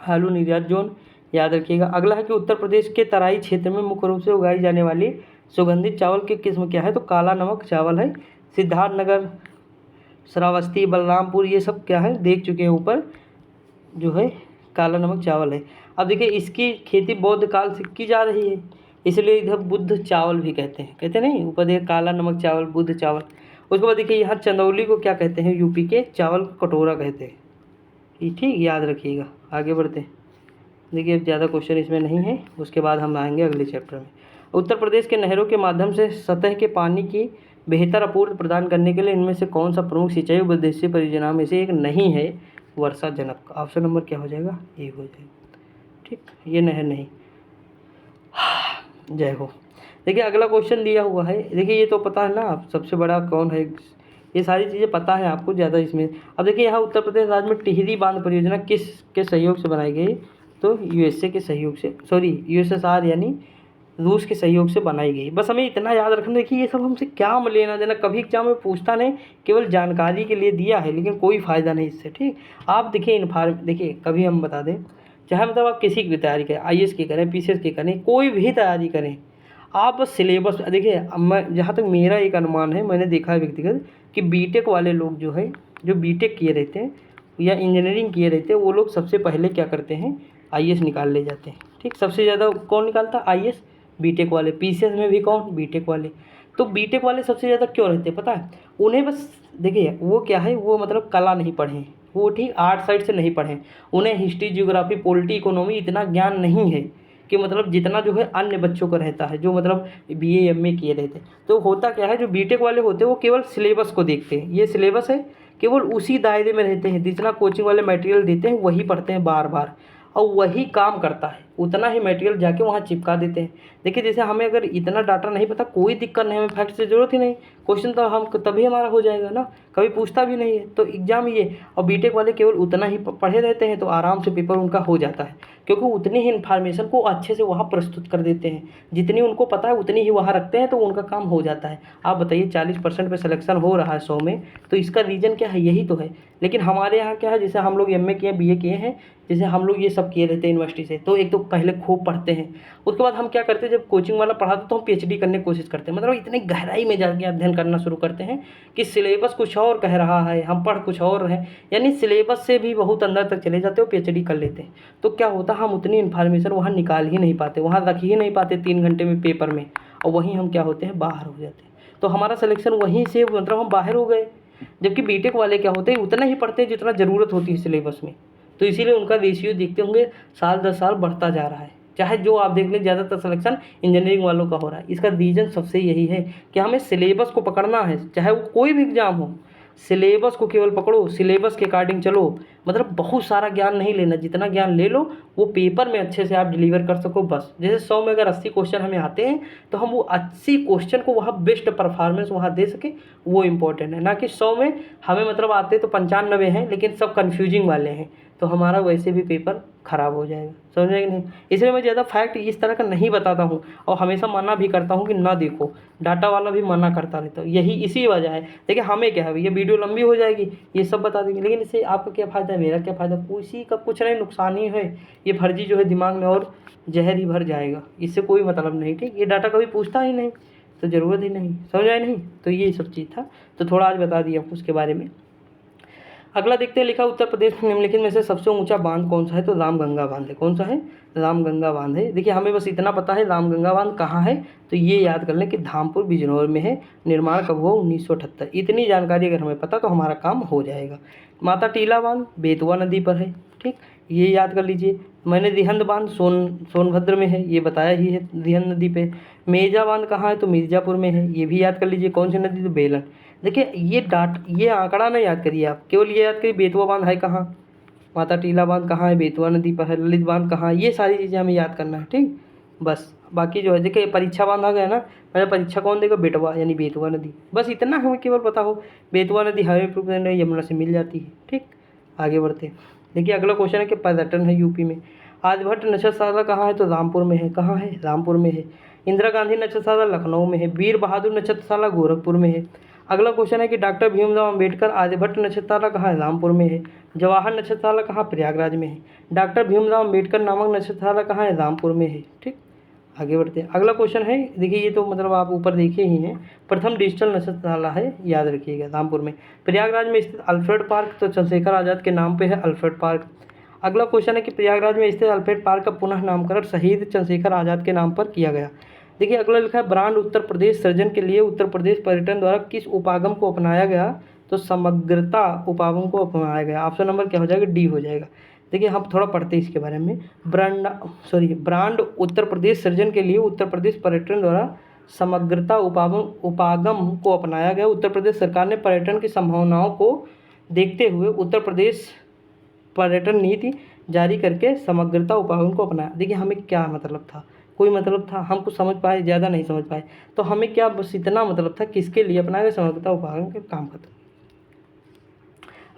आलू निर्यात जोन, याद रखिएगा। अगला है कि उत्तर प्रदेश के तराई क्षेत्र में मुख्य रूप से उगाई जाने वाली सुगंधित चावल की किस्म क्या है? तो काला नमक चावल है। सिद्धार्थनगर, श्रावस्ती, बलरामपुर, ये सब क्या है देख चुके हैं ऊपर, जो है काला नमक चावल है। अब देखिए इसकी खेती बौद्ध काल से की जा रही है, इसलिए इधर बुद्ध चावल भी कहते नहीं, ऊपर देखिए काला नमक चावल, बुद्ध चावल। उसके बाद देखिए यहाँ चंदौली को क्या कहते हैं? यूपी के चावल को कटोरा कहते हैं। ठीक, याद रखिएगा। आगे बढ़ते हैं। देखिए अब ज़्यादा क्वेश्चन इसमें नहीं है, उसके बाद हम आएंगे अगले चैप्टर में। उत्तर प्रदेश के नहरों के माध्यम से सतह के पानी की बेहतर आपूर्ति प्रदान करने के लिए इनमें से कौन सा प्रमुख सिंचाई उद्देश्य परियोजना में से एक नहीं है? वर्षा जनक। ऑप्शन नंबर क्या हो जाएगा? ए हो जाएगा। ठीक, ये नहर नहीं। जय हो। देखिए अगला क्वेश्चन दिया हुआ है, देखिए ये तो पता है ना आप, सबसे बड़ा कौन है, ये सारी चीज़ें पता है आपको ज़्यादा इसमें। अब देखिए यहाँ उत्तर प्रदेश राज्य में टिहरी बांध परियोजना किसके सहयोग से बनाई गई? तो USA के सहयोग से, USSR यानी रूस के सहयोग से बनाई गई। बस हमें इतना याद रखना। देखिए ये सब हमसे क्या लेना देना, कभी एग्जाम में पूछता नहीं, केवल जानकारी के लिए दिया है, लेकिन कोई फ़ायदा नहीं इससे। ठीक, आप देखिए देखिए कभी हम बता दें, चाहे मतलब आप किसी की भी तैयारी करें, IAS की करें, PCS की करें, कोई भी तैयारी करें, आप बस सिलेबस देखिए। अब मैं जहाँ तक मेरा एक अनुमान है, मैंने देखा है व्यक्तिगत कि बीटेक वाले लोग जो है, जो बीटेक किए रहते हैं या इंजीनियरिंग किए रहते हैं, वो लोग सबसे पहले क्या करते हैं? IAS निकाल ले जाते हैं। ठीक, सबसे ज़्यादा कौन निकालता है? IAS, बीटेक वाले, पीसीएस में भी कौन, बीटेक वाले। तो बीटेक वाले सबसे ज़्यादा क्यों रहते हैं पता है, उन्हें बस देखिए वो क्या है, वो मतलब कला नहीं पढ़े हैं, वो ठीक आर्ट साइड से नहीं पढ़े हैं, उन्हें हिस्ट्री, ज्योग्राफी, पॉलिटी, इकोनॉमी इतना ज्ञान नहीं है कि मतलब जितना जो है अन्य बच्चों को रहता है जो मतलब बीए एमए किए रहते हैं। तो होता क्या है, जो बीटेक वाले होते हैं वो केवल सिलेबस को देखते हैं, ये सिलेबस है, केवल उसी दायरे में रहते हैं, जितना कोचिंग वाले मटेरियल देते हैं वही पढ़ते हैं बार बार, और वही काम करता है, उतना ही मटेरियल जाके वहाँ चिपका देते हैं। देखिए जैसे हमें अगर इतना डाटा नहीं पता कोई दिक्कत नहीं, हमें फैक्ट से ज़रूरत ही नहीं, क्वेश्चन तो हम तभी हमारा हो जाएगा ना, कभी पूछता भी नहीं है, तो एग्जाम ये। और बीटेक वाले केवल उतना ही पढ़े रहते हैं तो आराम से पेपर उनका हो जाता है, क्योंकि उतनी ही इन्फॉर्मेशन को अच्छे से वहाँ प्रस्तुत कर देते हैं, जितनी उनको पता है उतनी ही वहाँ रखते हैं, तो उनका काम हो जाता है। आप बताइए 40% पे सिलेक्शन हो रहा है 100 में, तो इसका रीज़न क्या है, यही तो है। लेकिन हमारे यहाँ क्या है, जैसे हम लोग एमए किए, बीए किए हैं, जैसे हम लोग ये सब किए रहते हैं यूनिवर्सिटी से, तो एक तो पहले खूब पढ़ते हैं, उसके बाद हम क्या करते हैं, जब कोचिंग वाला पढ़ाते तो हम पीएचडी करने की कोशिश करते हैं, मतलब इतनी गहराई में जाके अध्ययन करना शुरू करते हैं कि सिलेबस कुछ और कह रहा है, हम पढ़ कुछ और हैं, यानी सिलेबस से भी बहुत अंदर तक चले जाते हो, पीएचडी कर लेते हैं। तो क्या होता है, हम उतनी इन्फॉर्मेशन वहाँ निकाल ही नहीं पाते, वहाँ रख ही नहीं पाते 3 घंटे में पेपर में, और वहीं हम क्या होते हैं, बाहर हो जाते हैं। तो हमारा सिलेक्शन वहीं से मतलब हम बाहर हो गए। जबकि बीटेक वाले क्या होते हैं, उतना ही पढ़ते हैं जितना ज़रूरत होती है सिलेबस में, तो इसीलिए उनका रेशियो देखते होंगे साल दर साल बढ़ता जा रहा है। चाहे जो आप देख लें, ज़्यादातर सिलेक्शन इंजीनियरिंग वालों का हो रहा है। इसका रीज़न सबसे यही है कि हमें सिलेबस को पकड़ना है, चाहे वो कोई भी एग्ज़ाम हो, सिलेबस को केवल पकड़ो, सिलेबस के अकॉर्डिंग चलो, मतलब बहुत सारा ज्ञान नहीं लेना, जितना ज्ञान ले लो वो पेपर में अच्छे से आप डिलीवर कर सको बस। जैसे 100 में अगर 80 क्वेश्चन हमें आते हैं तो हम वो 80 क्वेश्चन को वहाँ बेस्ट परफॉर्मेंस वहाँ दे सके, वो इम्पोर्टेंट है। ना कि 100 में हमें मतलब आते तो 95 हैं लेकिन सब कन्फ्यूजिंग वाले हैं, तो हमारा वैसे भी पेपर ख़राब हो जाएगा, समझे कि नहीं। इसलिए मैं ज़्यादा फैक्ट इस तरह का नहीं बताता हूँ, और हमेशा मना भी करता हूँ कि ना देखो, डाटा वाला भी मना करता रहता हूँ, यही इसी वजह है। देखिए हमें क्या है, ये वीडियो लंबी हो जाएगी, ये सब बता देंगे, लेकिन इससे आपका क्या फ़ायदा है, मेरा क्या फ़ायदा, किसी का कुछ नहीं, नुकसान ही है। ये फर्जी जो है दिमाग में और जहर ही भर जाएगा, इससे कोई मतलब नहीं, ठीक। ये डाटा कभी पूछता ही नहीं तो ज़रूरत ही नहीं, समझ आए नहीं। तो ये सब चीज़ था, तो थोड़ा आज बता दिया आपको उसके बारे में। अगला देखते हैं, लिखा उत्तर प्रदेश निम्नलिखित में से सबसे ऊंचा बांध कौन सा है, तो रामगंगा बांध है। कौन सा है, रामगंगा बांध है। देखिए हमें बस इतना पता है रामगंगा बांध कहाँ है, तो ये याद कर लें कि धामपुर बिजनौर में है, निर्माण कब हुआ 1978। इतनी जानकारी अगर हमें पता तो हमारा काम हो जाएगा। माता टीला बांध बेतवा नदी पर है, ठीक, ये याद कर लीजिए। मैंने रिहंद बांध सोनभद्र में है, ये बताया ही है, रिहंद नदी पे। मेजा बांध कहाँ है, तो मिर्ज़ापुर में है, ये भी याद कर लीजिए। कौन सी नदी, तो बेलन। देखिए ये आंकड़ा ना याद करिए आप, केवल ये याद करिए बेतवा बांध है कहाँ, माता टीला बांध कहाँ है, बेतवा नदी पर है, ललित बांध कहाँ है, ये सारी चीज़ें हमें याद करना है, ठीक। बस बाकी जो है देखिए परीक्षा बांध आ गया ना, मेरा परीक्षा कौन देगा, बेटवा यानी बेतवा नदी, बस इतना हमें केवल पता हो। बेतवा नदी हाईवे यमुना से मिल जाती है, ठीक। आगे बढ़ते हैं। देखिए अगला क्वेश्चन है कि पर्यटन है यूपी में। आर्यभट्ट नक्षत्रशाला कहाँ है, तो रामपुर में है। कहाँ है, रामपुर में है। इंदिरा गांधी नक्षत्रशाला लखनऊ में है। वीर बहादुर नक्षत्रशाला गोरखपुर में है। अगला क्वेश्चन है कि डॉक्टर भीमराव अंबेडकर आर्यभट्ट नक्षत्रशाला कहाँ है, रामपुर में है। जवाहर नक्षत्रशाला कहाँ, प्रयागराज में है। डॉक्टर भीमराव अंबेडकर नामक नक्षत्रशाला कहाँ है, रामपुर में है, ठीक। आगे बढ़ते हैं। अगला क्वेश्चन है, देखिए ये तो मतलब आप ऊपर देखे ही हैं, प्रथम डिजिटल नक्षत्रशाला है, याद रखिएगा, रामपुर में। प्रयागराज में स्थित अल्फ्रेड पार्क, तो चंद्रशेखर आज़ाद के नाम पे है अल्फ्रेड पार्क। अगला क्वेश्चन है कि प्रयागराज में स्थित अल्फ्रेड पार्क का पुनः नामकरण शहीद चंद्रशेखर आज़ाद के नाम पर किया गया। देखिए अगला लिखा है, ब्रांड उत्तर प्रदेश सृजन के लिए उत्तर प्रदेश पर्यटन द्वारा किस उपागम को अपनाया गया, तो समग्रता उपागम को अपनाया गया। ऑप्शन नंबर क्या हो जाएगा, डी हो जाएगा। देखिए हम थोड़ा पढ़ते हैं इसके बारे में। ब्रांड उत्तर प्रदेश सृजन के लिए उत्तर प्रदेश पर्यटन द्वारा समग्रता उपागम को अपनाया गया। उत्तर प्रदेश सरकार ने पर्यटन की संभावनाओं को देखते हुए उत्तर प्रदेश पर्यटन नीति जारी करके समग्रता उपागम को अपनाया। देखिए हमें क्या मतलब था, कोई मतलब था, हम कुछ समझ पाए, ज़्यादा नहीं समझ पाए, तो हमें क्या बस इतना मतलब था, किसके लिए अपनाया गया, समग्रता उपागम के काम खत्म।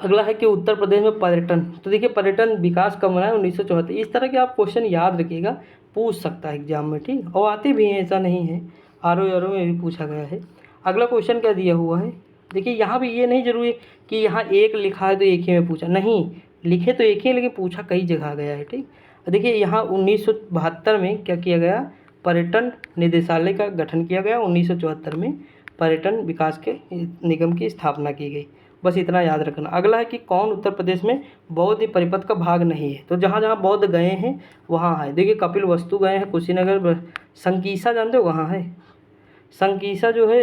अगला है कि उत्तर प्रदेश में पर्यटन, तो देखिए पर्यटन विकास कब बना है, 1974। इस तरह के आप क्वेश्चन याद रखिएगा, पूछ सकता है एग्जाम में, ठीक, और आते भी हैं, ऐसा नहीं है, आर में भी पूछा गया है। अगला क्वेश्चन क्या दिया हुआ है, देखिए यहाँ भी ये नहीं जरूरी कि यहाँ एक लिखा है तो एक ही में पूछा, नहीं, लिखे तो एक ही लेकिन पूछा कई जगह गया है, ठीक। देखिए यहाँ 1972 में क्या किया गया, पर्यटन निदेशालय का गठन किया गया। 1974 में पर्यटन विकास के निगम की स्थापना की गई। बस इतना याद रखना। अगला है कि कौन उत्तर प्रदेश में बौद्ध परिपथ का भाग नहीं है। तो जहाँ जहाँ बौद्ध गए हैं वहाँ है। देखिए कपिल वस्तु गए हैं कुशीनगर, संकीसा जानते हो कहाँ है? संकीसा जो है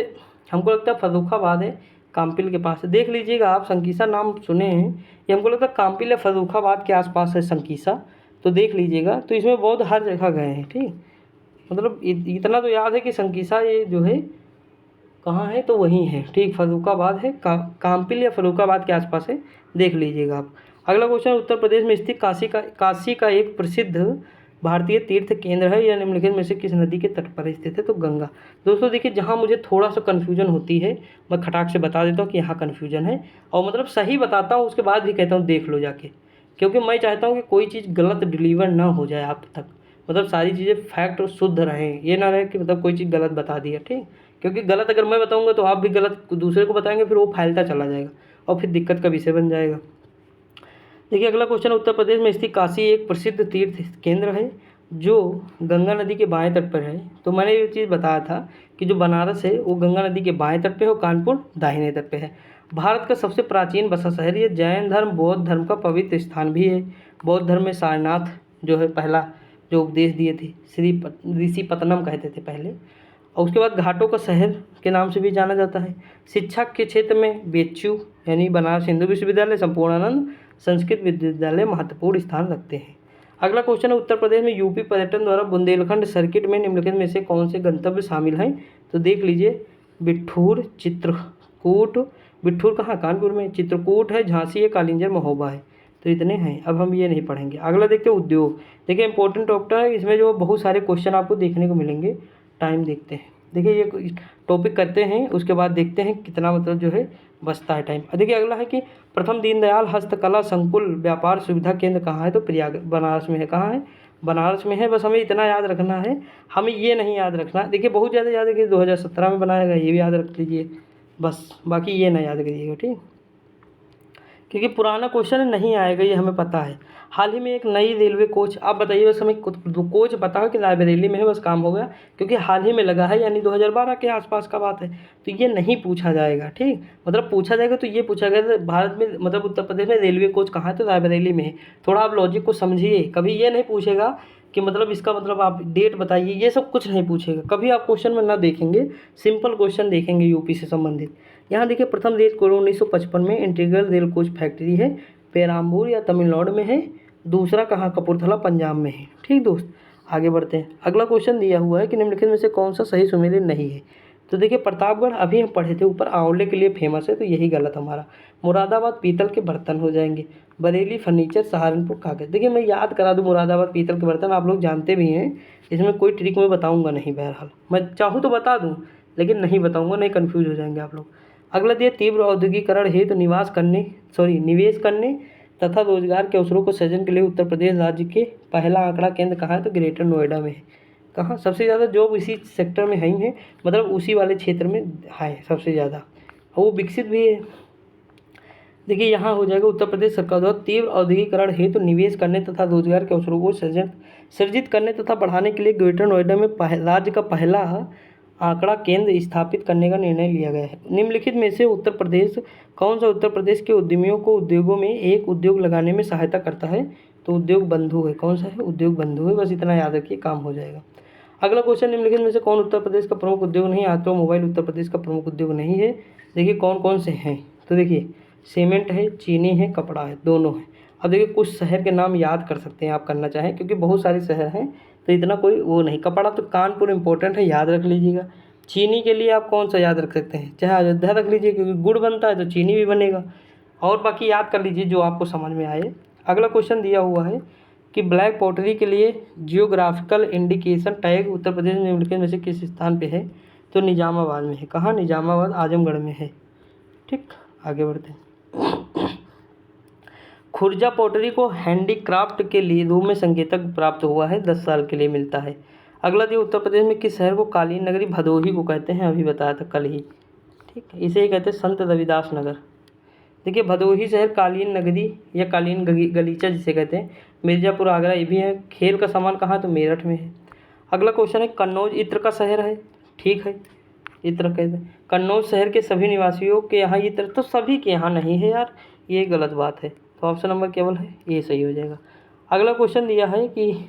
हमको लगता है फर्रुखाबाद है, काम्पिल के पास है। देख लीजिएगा आप, संकीसा नाम सुने हैं, ये हमको लगता है काम्पिल या फर्रुखाबाद के आसपास है संकीसा, तो देख लीजिएगा। तो इसमें बौद्ध हर जगह गए हैं, ठीक। मतलब इतना तो याद है कि संकीसा ये जो है कहाँ है, तो वहीं है, ठीक, फर्रुखाबाद है, काम्पिल या फर्रुखाबाद के आसपास है, देख लीजिएगा आप। अगला क्वेश्चन, उत्तर प्रदेश में स्थित काशी का एक प्रसिद्ध भारतीय तीर्थ केंद्र है, यह निम्नलिखित में से किस नदी के तट पर स्थित है? तो गंगा। दोस्तों देखिए, जहाँ मुझे थोड़ा सा कन्फ्यूजन होती है मैं खटाक से बता देता हूँ कि यहाँ कन्फ्यूजन है, और मतलब सही बताता हूँ उसके बाद भी कहता हूँ देख लो जाके, क्योंकि मैं चाहता हूँ कि कोई चीज़ गलत डिलीवर ना हो जाए आप तक, मतलब सारी चीज़ें फैक्ट शुद्ध रहें, ये ना रहे कि मतलब कोई चीज़ गलत बता दी है, ठीक। क्योंकि गलत अगर मैं बताऊँगा तो आप भी गलत दूसरे को बताएंगे, फिर वो फैलता चला जाएगा और फिर दिक्कत का विषय बन जाएगा। देखिए अगला क्वेश्चन, उत्तर प्रदेश में स्थित काशी एक प्रसिद्ध तीर्थ केंद्र है जो गंगा नदी के बाएं तट पर है। तो मैंने ये चीज़ बताया था कि जो बनारस है वो गंगा नदी के बाएं तट पे है और कानपुर दाहिने तट पे है। भारत का सबसे प्राचीन बसा शहर, ये जैन धर्म बौद्ध धर्म का पवित्र स्थान भी है। बौद्ध धर्म में सारनाथ जो है पहला जो उपदेश दिए थे, ऋषि पतनम कहते थे पहले, और उसके बाद घाटों का शहर के नाम से भी जाना जाता है। शिक्षा के क्षेत्र में बेच्चू यानी बनारस हिंदू विश्वविद्यालय, संपूर्णानंद संस्कृत विश्वविद्यालय महत्वपूर्ण स्थान रखते हैं। अगला क्वेश्चन है, उत्तर प्रदेश में यूपी पर्यटन द्वारा बुंदेलखंड सर्किट में निम्नलिखित में से कौन से गंतव्य शामिल हैं? तो देख लीजिए, बिठूर, चित्रकूट, बिठूर कहाँ, कानपुर में, चित्रकूट है, झांसी है, कालिंजर, महोबा है। तो इतने हैं, अब हम ये नहीं पढ़ेंगे। अगला देखते हैं उद्योग। देखिए इंपॉर्टेंट टॉपिक है, इसमें जो बहुत सारे क्वेश्चन आपको देखने को मिलेंगे। टाइम देखते हैं, देखिए ये टॉपिक करते हैं, उसके बाद देखते हैं कितना मतलब जो है बचता है टाइम। देखिए अगला है कि प्रथम दीनदयाल हस्तकला संकुल व्यापार सुविधा केंद्र कहाँ है? तो प्रयाग बनारस में है। कहाँ है? बनारस में है। बस हमें इतना याद रखना है, हमें ये नहीं याद रखना। देखिए बहुत ज़्यादा याद है कि 2017 में बनाया गया, ये भी याद रख लीजिए बस, बाकी ये ना याद करिएगा, ठीक, क्योंकि पुराना क्वेश्चन नहीं आएगा, ये हमें पता है। हाल ही में एक नई रेलवे कोच, आप बताइए बस हमें कोच पता है कि लाइब्रेरी में है, बस काम हो गया, क्योंकि हाल ही में लगा है, यानी 2012 के आसपास का बात है। तो ये नहीं पूछा जाएगा, ठीक, मतलब पूछा जाएगा तो ये पूछा गया भारत में मतलब उत्तर प्रदेश में रेलवे कोच कहाँ है? तो रायबरेली में है। थोड़ा आप लॉजिक को समझिए, कभी ये नहीं पूछेगा कि मतलब इसका मतलब आप डेट बताइए, ये सब कुछ नहीं पूछेगा कभी। आप क्वेश्चन में ना देखेंगे, सिंपल क्वेश्चन देखेंगे यूपी से संबंधित। यहाँ देखिए प्रथम रेल कोच 1955 में इंटीग्रल रेल कोच फैक्ट्री है, पेराम्बूर या तमिलनाडु में है। दूसरा कहाँ? कपूरथला पंजाब में है, ठीक दोस्त। आगे बढ़ते हैं। अगला क्वेश्चन दिया हुआ है कि निम्नलिखित में से कौन सा सही सुमेलित नहीं है? तो देखिए प्रतापगढ़ अभी हम पढ़े थे ऊपर, आंवले के लिए फेमस है, तो यही गलत हमारा। मुरादाबाद पीतल के बर्तन हो जाएंगे। बरेली फर्नीचर, सहारनपुर कागज़। देखिए मैं याद करा दूँ, मुरादाबाद पीतल के बर्तन आप लोग जानते भी हैं, इसमें कोई ट्रिक मैं बताऊँगा नहीं, बहरहाल मैं चाहूँ तो बता दूँ लेकिन नहीं बताऊँगा, नहीं कन्फ्यूज हो जाएंगे आप लोग। अगला दिया तीव्र औद्योगिकरण हेतु निवेश करने तथा रोजगार के अवसरों को सृजन के लिए उत्तर प्रदेश राज्य के पहला आंकड़ा केंद्र कहाँ है? तो ग्रेटर नोएडा में है। कहाँ? सबसे ज़्यादा जॉब इसी सेक्टर में है ही है, मतलब उसी वाले क्षेत्र में है सबसे ज़्यादा, और वो विकसित भी है। देखिए यहाँ हो जाएगा, उत्तर प्रदेश सरकार द्वारा तीव्र औद्योगिकरण हेतु निवेश करने तथा रोजगार के अवसरों को सृजित करने तथा बढ़ाने के लिए ग्रेटर नोएडा में राज्य का पहला आंकड़ा केंद्र स्थापित करने का निर्णय लिया गया है। निम्नलिखित में से उत्तर प्रदेश कौन सा उत्तर प्रदेश के उद्यमियों को उद्योगों में एक उद्योग लगाने में सहायता करता है? तो उद्योग बंधु है। कौन सा है? उद्योग बंधु है। बस इतना याद रखिए, काम हो जाएगा। अगला क्वेश्चन, निम्नलिखित में से कौन उत्तर प्रदेश का प्रमुख उद्योग नहीं? ऑटोमोबाइल उत्तर प्रदेश का प्रमुख उद्योग नहीं है। देखिए कौन कौन से हैं, तो देखिए सीमेंट है, चीनी है, कपड़ा है, दोनों है। अब देखिए कुछ शहर के नाम याद कर सकते हैं आप, करना चाहें, क्योंकि बहुत सारे शहर हैं तो इतना कोई वो नहीं। कपड़ा तो कानपुर इंपॉर्टेंट है, याद रख लीजिएगा। चीनी के लिए आप कौन सा याद रख सकते हैं? चाहे अयोध्या रख लीजिए, क्योंकि गुड़ बनता है तो चीनी भी बनेगा, और बाकी याद कर लीजिए जो आपको समझ में आए। अगला क्वेश्चन दिया हुआ है कि ब्लैक पॉटरी के लिए geographical indication tag Uttar Pradesh में निम्नलिखित में से किस स्थान पे है? तो निजामाबाद में है। कहाँ? निजामाबाद, आजमगढ़ में है, ठीक। आगे बढ़ते हैं। खुर्जा पॉटरी को हैंडीक्राफ्ट के लिए रूप में संकेतक प्राप्त हुआ है, 10 साल के लिए मिलता है। अगला दिया, उत्तर प्रदेश में किस शहर को कालीन नगरी भदोही को कहते हैं? अभी बताया था कल ही, ठीक है, इसे ही कहते हैं संत रविदास नगर। देखिए भदोही शहर कालीन नगरी या कालीन गलीचा जिसे कहते हैं, मिर्ज़ापुर आगरा ये भी है। खेल का सामान कहाँ? तो मेरठ में है। अगला क्वेश्चन है, कन्नौज इत्र का शहर है, ठीक है। इत्र कहते हैं। कन्नौज शहर के सभी निवासियों के यहाँ इत्र, तो सभी के यहाँ नहीं है यार, ये गलत बात है। तो ऑप्शन नंबर केवल है ये सही हो जाएगा। अगला क्वेश्चन दिया है कि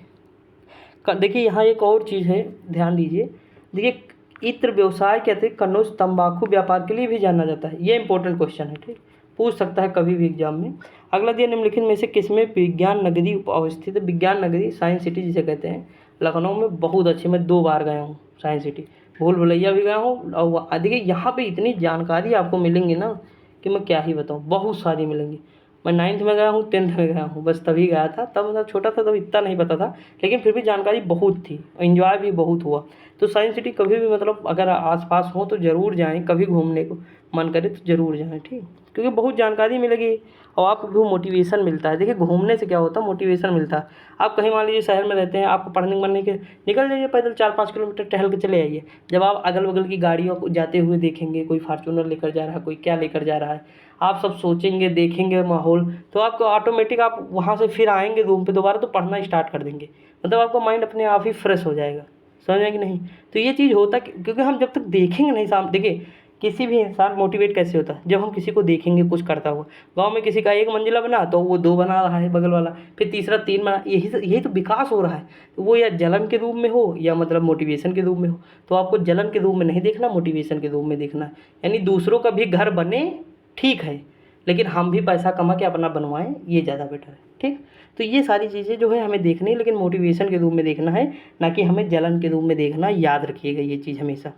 देखिए यहाँ एक और चीज़ है, ध्यान दीजिए। देखिए इत्र व्यवसाय के अतिरिक्त कन्नौज तंबाकू व्यापार के लिए भी जाना जाता है। ये इंपॉर्टेंट क्वेश्चन है, ठीक, पूछ सकता है कभी भी एग्जाम में। अगला दिया निम्नलिखित में से किसमें विज्ञान नगरी अवस्थित है। विज्ञान नगरी साइंस सिटी जिसे कहते हैं, लखनऊ में बहुत अच्छी, मैं 2 बार गया हूँ साइंस सिटी, भूल भुलैया भी गया हूँ। और देखिए यहाँ पे इतनी जानकारी आपको मिलेंगी ना कि मैं क्या ही बताऊँ, बहुत सारी मिलेंगी। मैं 9th में गया हूँ, 10th में गया हूँ, बस तभी गया था, तब मतलब छोटा था, तब इतना नहीं पता था, लेकिन फिर भी जानकारी बहुत थी, एंजॉय भी बहुत हुआ। तो साइंस सिटी कभी भी मतलब अगर आसपास हो तो ज़रूर जाएं, कभी घूमने को मन करे तो ज़रूर जाएं, ठीक, क्योंकि बहुत जानकारी मिलेगी और आपको मोटिवेशन मिलता है। देखिए घूमने से क्या होता है, मोटिवेशन मिलता है। आप कहीं मान लीजिए शहर में रहते हैं, आपको पढ़ने बनने के, निकल जाइए पैदल 4-5 किलोमीटर टहल के चले आइए। जब आप अगल बगल की गाड़ियों को जाते हुए देखेंगे, कोई फार्चूनर लेकर जा रहा है, कोई क्या लेकर जा रहा है, आप सब सोचेंगे, देखेंगे माहौल, तो आपको ऑटोमेटिक आप वहाँ से फिर आएंगे रूम पे दोबारा तो पढ़ना स्टार्ट कर देंगे। मतलब आपका माइंड अपने आप ही फ्रेश हो जाएगा, समझ में कि नहीं। तो ये चीज़ होता क्योंकि हम जब तक देखेंगे नहीं सामने, देखिए किसी भी इंसान मोटिवेट कैसे होता है, जब हम किसी को देखेंगे कुछ करता हुआ। गांव में किसी का 1 मंजिला बना तो वो 2 बना रहा है बगल वाला, फिर तीसरा 3 बना, यही तो विकास हो रहा है। तो वो या जलन के रूप में हो या मतलब मोटिवेशन के रूप में हो। तो आपको जलन के रूप में नहीं देखना, मोटिवेशन के रूप में देखना है। यानी दूसरों का भी घर बने ठीक है, लेकिन हम भी पैसा कमा के अपना बनवाएं, ये ज़्यादा बेटर है, ठीक। तो ये सारी चीज़ें जो है हमें देखनी है, लेकिन मोटिवेशन के रूप में देखना है, ना कि हमें जलन के रूप में देखना। याद रखिएगा ये चीज़ हमेशा।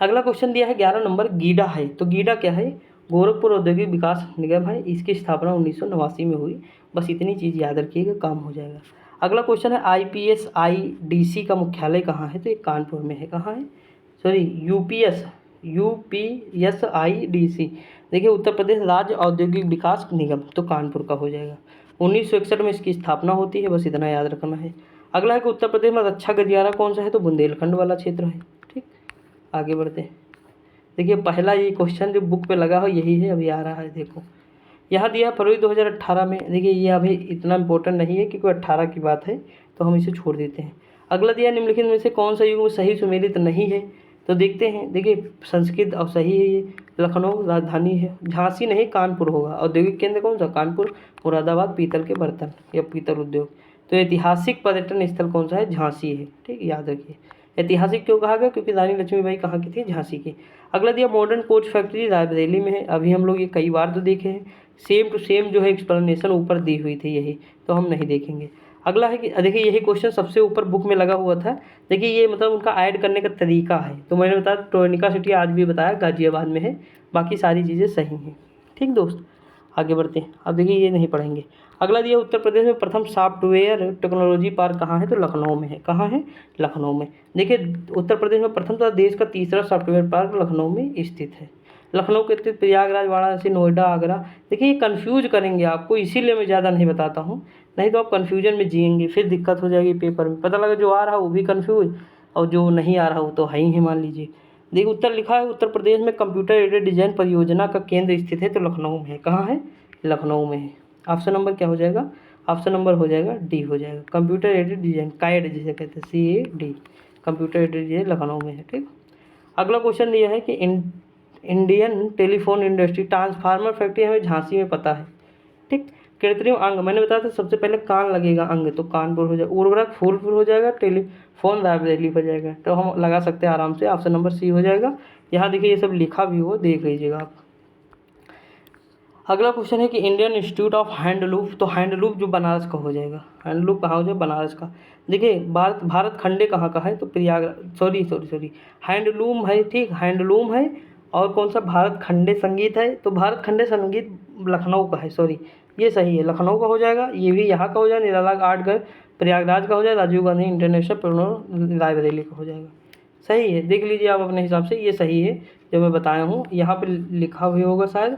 अगला क्वेश्चन दिया है 11 नंबर, गीडा है। तो गीडा क्या है, गोरखपुर औद्योगिक विकास निगम है, इसकी स्थापना 1989 में हुई। बस इतनी चीज़ याद रखिएगा, काम हो जाएगा। अगला क्वेश्चन है IPSIDC का मुख्यालय कहाँ है। तो ये कानपुर में है। कहाँ है, सॉरी UPSIDC, देखिए उत्तर प्रदेश राज्य औद्योगिक विकास निगम, तो कानपुर का हो जाएगा। 1961 में इसकी स्थापना होती है, बस इतना याद रखना है। अगला है कि उत्तर प्रदेश में रक्षा गलियारा कौन सा है। तो बुंदेलखंड वाला क्षेत्र है, ठीक। आगे बढ़ते हैं। देखिए पहला ये क्वेश्चन जो बुक पे लगा हो यही है, अभी आ रहा है। देखो यहाँ दिया फरवरी 2018 में। देखिए ये अभी इतना इंपॉर्टेंट नहीं है क्योंकि 18 की बात है, तो हम इसे छोड़ देते हैं। अगला दिया निम्नलिखित में से कौन सा युग सही सुमेलित नहीं है। तो देखते हैं। देखिए संस्कृत और सही है ये, लखनऊ राजधानी है, झांसी नहीं कानपुर होगा। औद्योगिक केंद्र कौन सा, कानपुर। मुरादाबाद पीतल के बर्तन या पीतल उद्योग। तो ऐतिहासिक पर्यटन स्थल कौन सा है, झांसी है, ठीक, याद रखिए। ऐतिहासिक क्यों कहा गया, क्योंकि रानी लक्ष्मीबाई कहाँ की थी, झांसी की। अगला दिया मॉडर्न कोच फैक्ट्री रायबरेली में है। अभी हम लोग ये कई बार तो देखे हैं, सेम टू सेम जो है एक्सप्लेनेशन ऊपर दी हुई थी यही, तो हम नहीं देखेंगे। अगला है कि देखिए यही क्वेश्चन सबसे ऊपर बुक में लगा हुआ था। देखिए ये मतलब उनका ऐड करने का तरीका है। तो मैंने बताया ट्रोनिका सिटी आज भी बताया गाजियाबाद में है, बाकी सारी चीज़ें सही हैं, ठीक दोस्त। आगे बढ़ते हैं। अब देखिए ये नहीं पढ़ेंगे। अगला दिया उत्तर प्रदेश में प्रथम सॉफ्टवेयर टेक्नोलॉजी पार्क कहाँ है। तो लखनऊ में है। कहाँ है, लखनऊ में। देखिए उत्तर प्रदेश में प्रथम तथा देश का तीसरा सॉफ्टवेयर पार्क लखनऊ में स्थित है। लखनऊ के स्थित प्रयागराज, वाराणसी, नोएडा, आगरा। देखिए ये कन्फ्यूज करेंगे आपको, इसीलिए मैं ज़्यादा नहीं बताता हूँ, नहीं तो आप कन्फ्यूजन में जिएंगे, फिर दिक्कत हो जाएगी पेपर में। पता लगा जो आ रहा है वो भी कन्फ्यूज और जो नहीं आ रहा वो तो है ही है, मान लीजिए। देखिए उत्तर लिखा है उत्तर प्रदेश में कंप्यूटर एडेड डिजाइन परियोजना का केंद्र स्थित है। तो लखनऊ में है। कहाँ है, लखनऊ में है। ऑप्शन नंबर क्या हो जाएगा, ऑप्शन नंबर हो जाएगा डी हो जाएगा। कंप्यूटर एडेड डिजाइन, काइड जिसे कहते हैं, CAD, computer aided design Lucknow में है, ठीक। अगला क्वेश्चन दिया है कि Indian telephone industry transformer factory हमें झांसी में पता है, ठीक। कृत्रिम अंग मैंने बताया था सबसे पहले कान लगेगा, अंग तो कानपुर हो जाएगा। उर्वरक फूलपुर हो जाएगा। टेलीफोन रायबरेली हो जाएगा। तो हम लगा सकते हैं आराम से, ऑप्शन नंबर सी हो जाएगा। यहाँ देखिए ये सब लिखा भी हो, देख लीजिएगा आप। अगला क्वेश्चन है कि इंडियन इंस्टीट्यूट ऑफ हैंडलूम, तो हैंडलूम जो बनारस का हो जाएगा। हैंडलूम कहाँ हो जाएगा, बनारस का। देखिए भारत खंडे कहाँ का है। तो प्रयागराज, सॉरी हैंडलूम है, ठीक, हैंडलूम है। और कौन सा, भारत खंडे संगीत है। तो भारत खंडे संगीत लखनऊ का है, सॉरी ये सही है, लखनऊ का हो जाएगा। ये भी यहाँ का हो जाएगा। निराला आर्ट घर प्रयागराज का हो जाएगा। राजीव गांधी इंटरनेशनल रायबरेली का हो जाएगा। सही है, देख लीजिए आप अपने हिसाब से, ये सही है जो मैं बताया हूँ। यहाँ पर लिखा भी होगा शायद,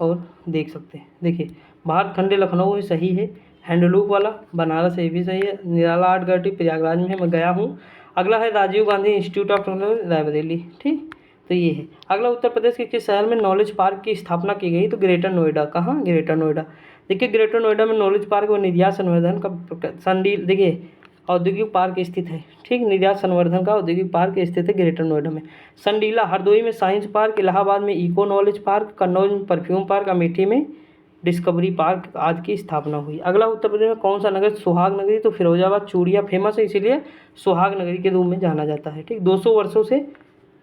और देख सकते हैं। देखिए भारत खंडे लखनऊ है, सही है। हैंडलूम वाला बनारस है, भी सही है। निराला आर्ट गैलरी प्रयागराज में है, मैं गया हूँ। अगला है Rajiv Gandhi Institute of Technology Raebareli, ठीक। तो ये है। अगला उत्तर प्रदेश के किस शहर में नॉलेज पार्क की स्थापना की गई। तो ग्रेटर नोएडा। कहाँ, ग्रेटर नोएडा। देखिए ग्रेटर नोएडा में नॉलेज पार्क व निर्यात संवर्धन का संडील, देखिए औद्योगिक पार्क स्थित है, ठीक। निर्यात संवर्धन का औद्योगिक पार्क स्थित है ग्रेटर नोएडा में। संडीला हरदोई में साइंस पार्क, इलाहाबाद में इको नॉलेज पार्क, कन्नौज में परफ्यूम पार्क, अमेठी में डिस्कवरी पार्क आदि की स्थापना हुई। अगला उत्तर प्रदेश में कौन सा नगर सुहाग नगरी, तो फिरोजाबाद चूड़िया फेमस है, इसीलिए सुहाग नगरी के रूप में जाना जाता है, ठीक। 200 वर्षों से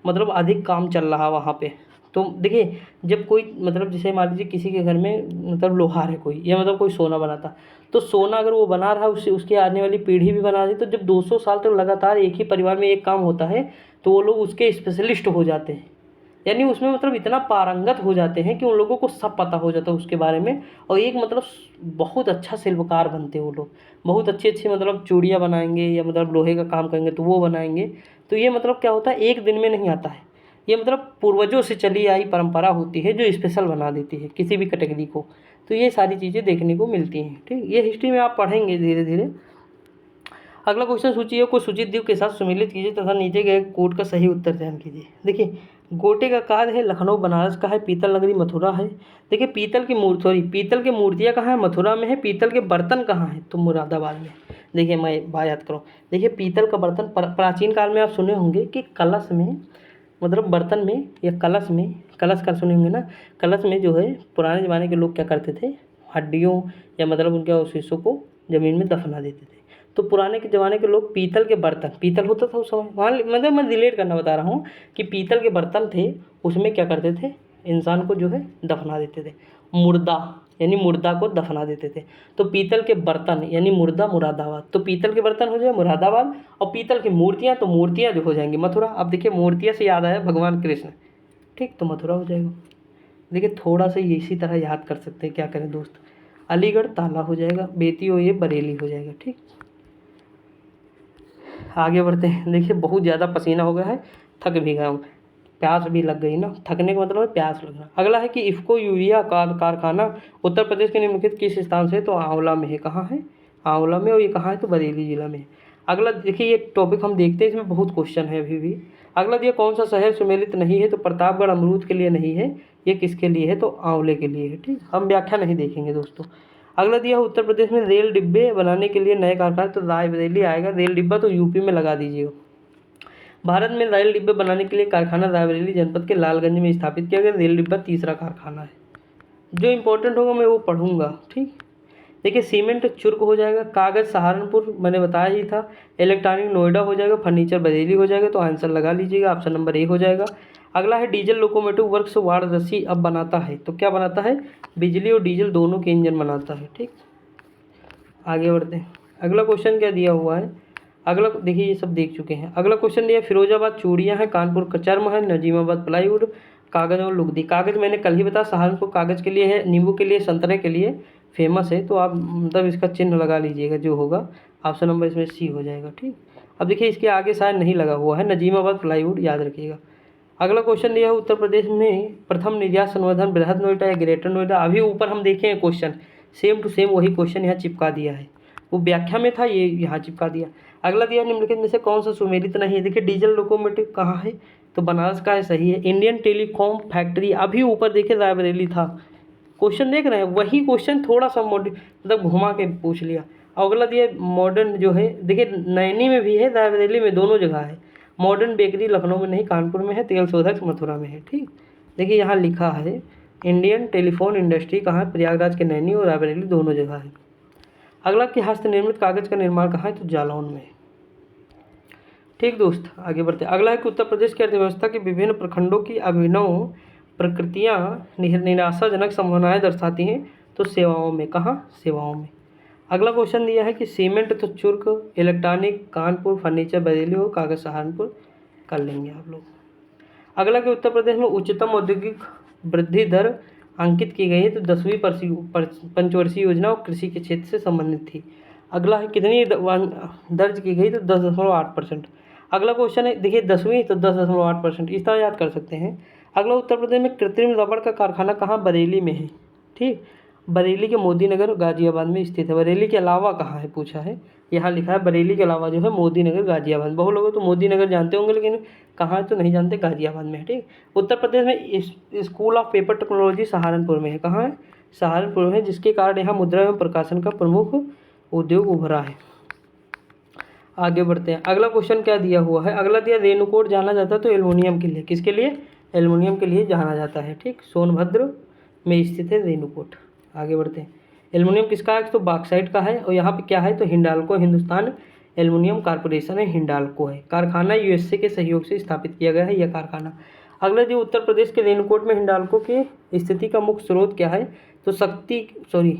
मतलब अधिक काम चल रहा वहाँ पे। तो देखिए जब कोई मतलब जैसे मान लीजिए किसी के घर में मतलब लोहार है कोई, या मतलब कोई सोना बनाता, तो सोना अगर वो बना रहा है उससे उसकी आने वाली पीढ़ी भी बना रही, तो जब 200 साल तक लगातार एक ही परिवार में एक काम होता है तो वो लोग उसके स्पेशलिस्ट हो जाते हैं, यानी उसमें मतलब इतना पारंगत हो जाते हैं कि उन लोगों को सब पता हो जाता है उसके बारे में, और एक मतलब बहुत अच्छा शिल्पकार बनते हैं वो लोग। बहुत अच्छे अच्छे मतलब चूड़ियाँ बनाएंगे या मतलब लोहे का काम करेंगे तो वो बनाएंगे। तो ये मतलब क्या होता है, एक दिन में नहीं आता है, ये मतलब पूर्वजों से चली आई परंपरा होती है जो स्पेशल बना देती है किसी भी कैटेगरी को। तो ये सारी चीज़ें देखने को मिलती हैं, ठीक। ये हिस्ट्री में आप पढ़ेंगे धीरे धीरे। अगला क्वेश्चन, सूचियों को सूचित द्वीप के साथ सम्मिलित कीजिए तथा नीचे गए कोड का सही उत्तर चयन कीजिए। देखिए गोटे का कार्य है लखनऊ बनारस का है, पीतल नगरी मथुरा है। देखिए पीतल की मूर्ति, पीतल की मूर्तियाँ कहाँ है, मथुरा में है। पीतल के बर्तन कहाँ हैं, तो मुरादाबाद में। देखिए मैं बात याद करूँ, देखिए पीतल का बर्तन प्राचीन काल में आप सुने होंगे कि कलश में मतलब बर्तन में या कलश में, कलश का सुने होंगे ना, कलश में जो है पुराने ज़माने के लोग क्या करते थे, हड्डियों या मतलब उनके अवशेषों को ज़मीन में दफना देते थे। तो पुराने के ज़माने के लोग पीतल के बर्तन, पीतल होता था उस समय वहाँ, मतलब मैं रिलेट करना बता रहा हूँ कि पीतल के बर्तन थे, उसमें क्या करते थे, इंसान को जो है दफना देते थे, मुर्दा यानी मुर्दा को दफना देते थे। तो पीतल के बर्तन यानी मुर्दा मुरादाबाद, तो पीतल के बर्तन हो जाए मुरादाबाद, और पीतल की मूर्तियाँ, तो मूर्तियाँ जो हो जाएंगी मथुरा। अब देखिए मूर्तियाँ से याद आया भगवान कृष्ण, ठीक, तो मथुरा हो जाएगा। देखिए थोड़ा सा ये इसी तरह याद कर सकते हैं, क्या करें दोस्त, अलीगढ़ ताला हो जाएगा, बेती हो ये बरेली हो जाएगा, ठीक। आगे बढ़ते हैं। देखिए बहुत ज़्यादा पसीना हो गया है, थक भी गया हूँ, प्यास भी लग गई ना, थकने का मतलब है प्यास लगना। अगला है कि इफ़को यूरिया कारखाना उत्तर प्रदेश के निम्नलिखित किस स्थान से, तो आंवला में है। कहाँ है, आंवला में, और ये कहाँ है, तो बरेली जिला में है। अगला देखिए ये टॉपिक हम देखते हैं, इसमें बहुत क्वेश्चन है अभी भी। अगला दिया कौन सा शहर सुमेलित नहीं है, तो प्रतापगढ़ अमरूद के लिए नहीं है, ये किसके लिए है, तो आंवले के लिए है, ठीक। हम व्याख्या नहीं देखेंगे दोस्तों। अगला दिया उत्तर प्रदेश में रेल डिब्बे बनाने के लिए नए कारखाने, तो रायबरेली आएगा। रेल डिब्बा तो यूपी में लगा दीजिएगा। भारत में रेल डिब्बे बनाने के लिए कारखाना रायबरेली जनपद के लालगंज में स्थापित किया गया। रेल डिब्बा तीसरा कारखाना है। जो इंपॉर्टेंट होगा मैं वो पढ़ूंगा, ठीक। देखिए सीमेंट चुर्क हो जाएगा, कागज़ सहारनपुर मैंने बताया ही था, इलेक्ट्रॉनिक नोएडा हो जाएगा, फर्नीचर बरेली हो जाएगा। तो आंसर लगा लीजिएगा, ऑप्शन नंबर ए हो जाएगा। अगला है डीजल लोकोमोटिव वर्क्स वाराणसी अब बनाता है, तो क्या बनाता है, बिजली और डीजल दोनों के इंजन बनाता है, ठीक। आगे बढ़ते हैं। अगला क्वेश्चन क्या दिया हुआ है, अगला देखिए ये सब देख चुके हैं। अगला क्वेश्चन दिया फिरोजाबाद चूड़ियाँ हैं, कानपुर का चर्म है, नजीमाबाद प्लाईवुड, कागज़ और लुगदी। कागज़ मैंने कल ही बताया सहारनपुर कागज़ के लिए है, नींबू के लिए, संतरे के लिए फेमस है। तो आप मतलब इसका चिन्ह लगा लीजिएगा, जो होगा ऑप्शन नंबर इसमें सी हो जाएगा, ठीक। अब देखिए इसके आगे शायद नहीं लगा हुआ है, नजीमाबाद प्लाईवुड याद रखिएगा। अगला क्वेश्चन दिया है उत्तर प्रदेश में प्रथम निर्यात संवर्धन बृहद नोएडा या ग्रेटर नोएडा। अभी ऊपर हम देखे हैं क्वेश्चन, सेम टू सेम वही क्वेश्चन यहाँ चिपका दिया है, वो व्याख्या में था, ये यहाँ चिपका दिया। अगला दिया निम्नलिखित में से कौन सा सुमेलित नहीं है। देखिए डीजल लोकोमोटिव कहाँ है, तो बनारस का है, सही है। इंडियन टेलीकॉम फैक्ट्री अभी ऊपर देखिए रायबरेली था। क्वेश्चन देख रहे हैं, वही क्वेश्चन थोड़ा सा मतलब घुमा के पूछ लिया। अगला दिया मॉडर्न जो है, देखिए नैनी में भी है, रायबरेली में, दोनों जगह है। मॉडर्न बेकरी लखनऊ में नहीं, कानपुर में है। तेल शोधक मथुरा में है, ठीक। देखिए यहाँ लिखा है इंडियन टेलीफोन इंडस्ट्री कहाँ है, प्रयागराज के नैनी और रायबरेली दोनों जगह है। अगला कि हस्त निर्मित कागज का निर्माण कहाँ है, तो जालौन में, ठीक दोस्त। आगे बढ़ते अगला है कि उत्तर प्रदेश की अर्थव्यवस्था के विभिन्न प्रखंडों की अभिनव प्रकृतियाँ निराशाजनक संभावनाएं दर्शाती हैं, तो सेवाओं में, कहाँ, सेवाओं में। अगला क्वेश्चन दिया है कि सीमेंट तो चुर्क, इलेक्ट्रॉनिक कानपुर, फर्नीचर बरेली हो, कागज सहारनपुर कर लेंगे आप लोग। अगला कि उत्तर प्रदेश में उच्चतम औद्योगिक वृद्धि दर अंकित की गई है, तो 10वीं पंचवर्षीय योजना और कृषि के क्षेत्र से संबंधित थी। अगला है कितनी दर्ज की गई, तो 10.8%। अगला क्वेश्चन है देखिए 10वीं तो 10.8%, इस तरह याद कर सकते हैं। अगला उत्तर प्रदेश में कृत्रिम रबड़ का कारखाना कहाँ, बरेली में है, ठीक। बरेली के मोदी नगर गाजियाबाद में स्थित है। बरेली के अलावा कहाँ है पूछा है, यहाँ लिखा है बरेली के अलावा जो है मोदी नगर गाजियाबाद। बहुत लोग तो मोदी नगर जानते होंगे, लेकिन कहाँ तो नहीं जानते, गाजियाबाद में है, ठीक। उत्तर प्रदेश में school of paper technology Saharanpur में है। कहाँ है, सहारनपुर में है, जिसके कारण यहाँ मुद्रा एवं प्रकाशन का प्रमुख उद्योग उभरा है। आगे बढ़ते हैं। अगला क्वेश्चन क्या दिया हुआ है, अगला दिया रेणुकूट जाना जाता है तो एल्युमिनियम के लिए, किसके लिए, एल्युमिनियम के लिए जाना जाता है। ठीक, सोनभद्र में स्थित है रेणुकूट। आगे बढ़ते हैं। एल्युमिनियम किसका है, तो बॉक्साइट का है। और यहाँ पे क्या है, तो हिंडाल्को हिंदुस्तान एल्युमिनियम कॉर्पोरेशन है, हिंडाल्को है। कारखाना यूएसए के सहयोग से स्थापित किया गया है यह कारखाना। अगला जो उत्तर प्रदेश के रेणुकूट में हिंडाल्को की स्थिति का मुख्य स्रोत क्या है, तो शक्ति, सॉरी